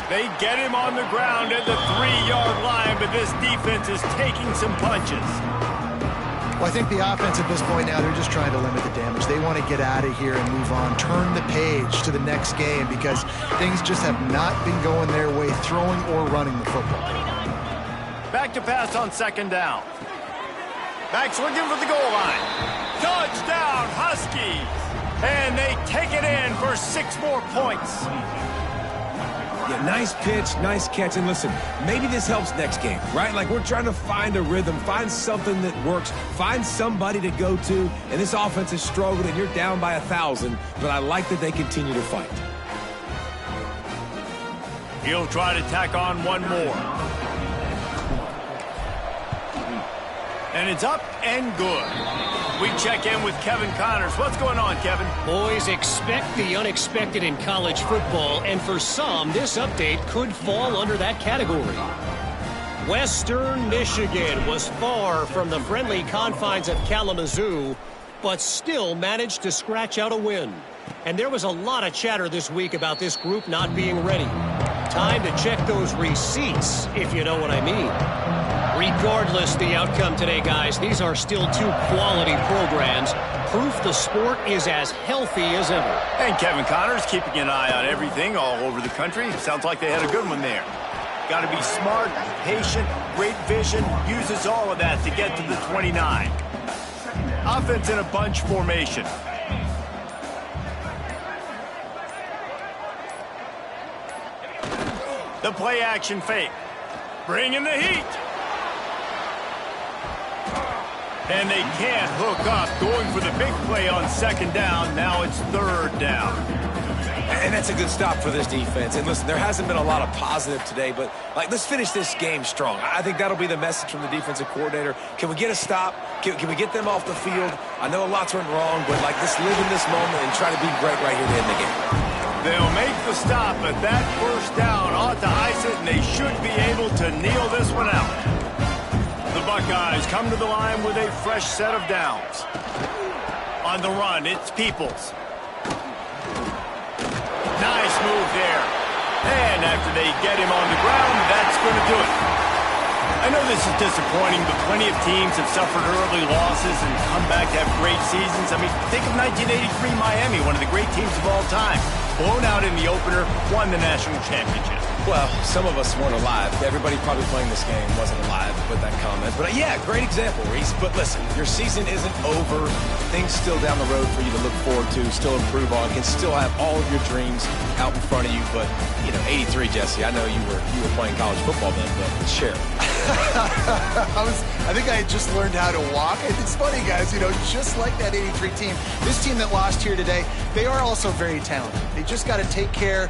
They get him on the ground at the 3-yard line, but this defense is taking some punches. Well, I think the offense at this point now, they're just trying to limit the damage. They want to get out of here and move on, turn the page to the next game because things just have not been going their way, throwing or running the football. Back to pass on 2nd down. Back's looking for the goal line. Touchdown, Huskies! And they take it in for 6 more points. Yeah, nice pitch, nice catch. And listen, maybe this helps next game, right? Like, we're trying to find a rhythm, find something that works, find somebody to go to. And this offense is struggling, and you're down by 1,000. But I like that they continue to fight. He'll try to tack on one more. And it's up and good. We check in with Kevin Connors. What's going on, Kevin? Boys, expect the unexpected in college football, and for some, this update could fall under that category. Western Michigan was far from the friendly confines of Kalamazoo, but still managed to scratch out a win. And there was a lot of chatter this week about this group not being ready. Time to check those receipts, if you know what I mean. Regardless the outcome today, guys, these are still 2 quality programs. Proof the sport is as healthy as ever. And Kevin Connors keeping an eye on everything all over the country. Sounds like they had a good one there. Got to be smart, patient, great vision, uses all of that to get to the 29. Offense in a bunch formation. The play action fake. Bringing the heat. And they can't hook up. Going for the big play on 2nd down. Now it's 3rd down. And that's a good stop for this defense. And listen, there hasn't been a lot of positive today, but like, let's finish this game strong. I think that'll be the message from the defensive coordinator. Can we get a stop? Can we get them off the field? I know a lot's went wrong, but like, let's live in this moment and try to be great right here to end the game. They'll make the stop, but that 1st down ought to ice it, and they should be able to kneel this one out. The Buckeyes come to the line with a fresh set of downs. On the run, it's Peoples. Nice move there. And after they get him on the ground, that's going to do it. I know this is disappointing, but plenty of teams have suffered early losses and come back to have great seasons. I mean, think of 1983 Miami, one of the great teams of all time. Blown out in the opener, won the national championship. Well, some of us weren't alive. Everybody probably playing this game wasn't alive with that comment. But yeah, great example, Reese. But listen, your season isn't over. Things still down the road for you to look forward to, still improve on, can still have all of your dreams out in front of you. But, you know, 83, Jesse, I know you were playing college football then, but share. I think I had just learned how to walk. It's funny, guys, you know, just like that 83 team, this team that lost here today, they are also very talented. They just got to take care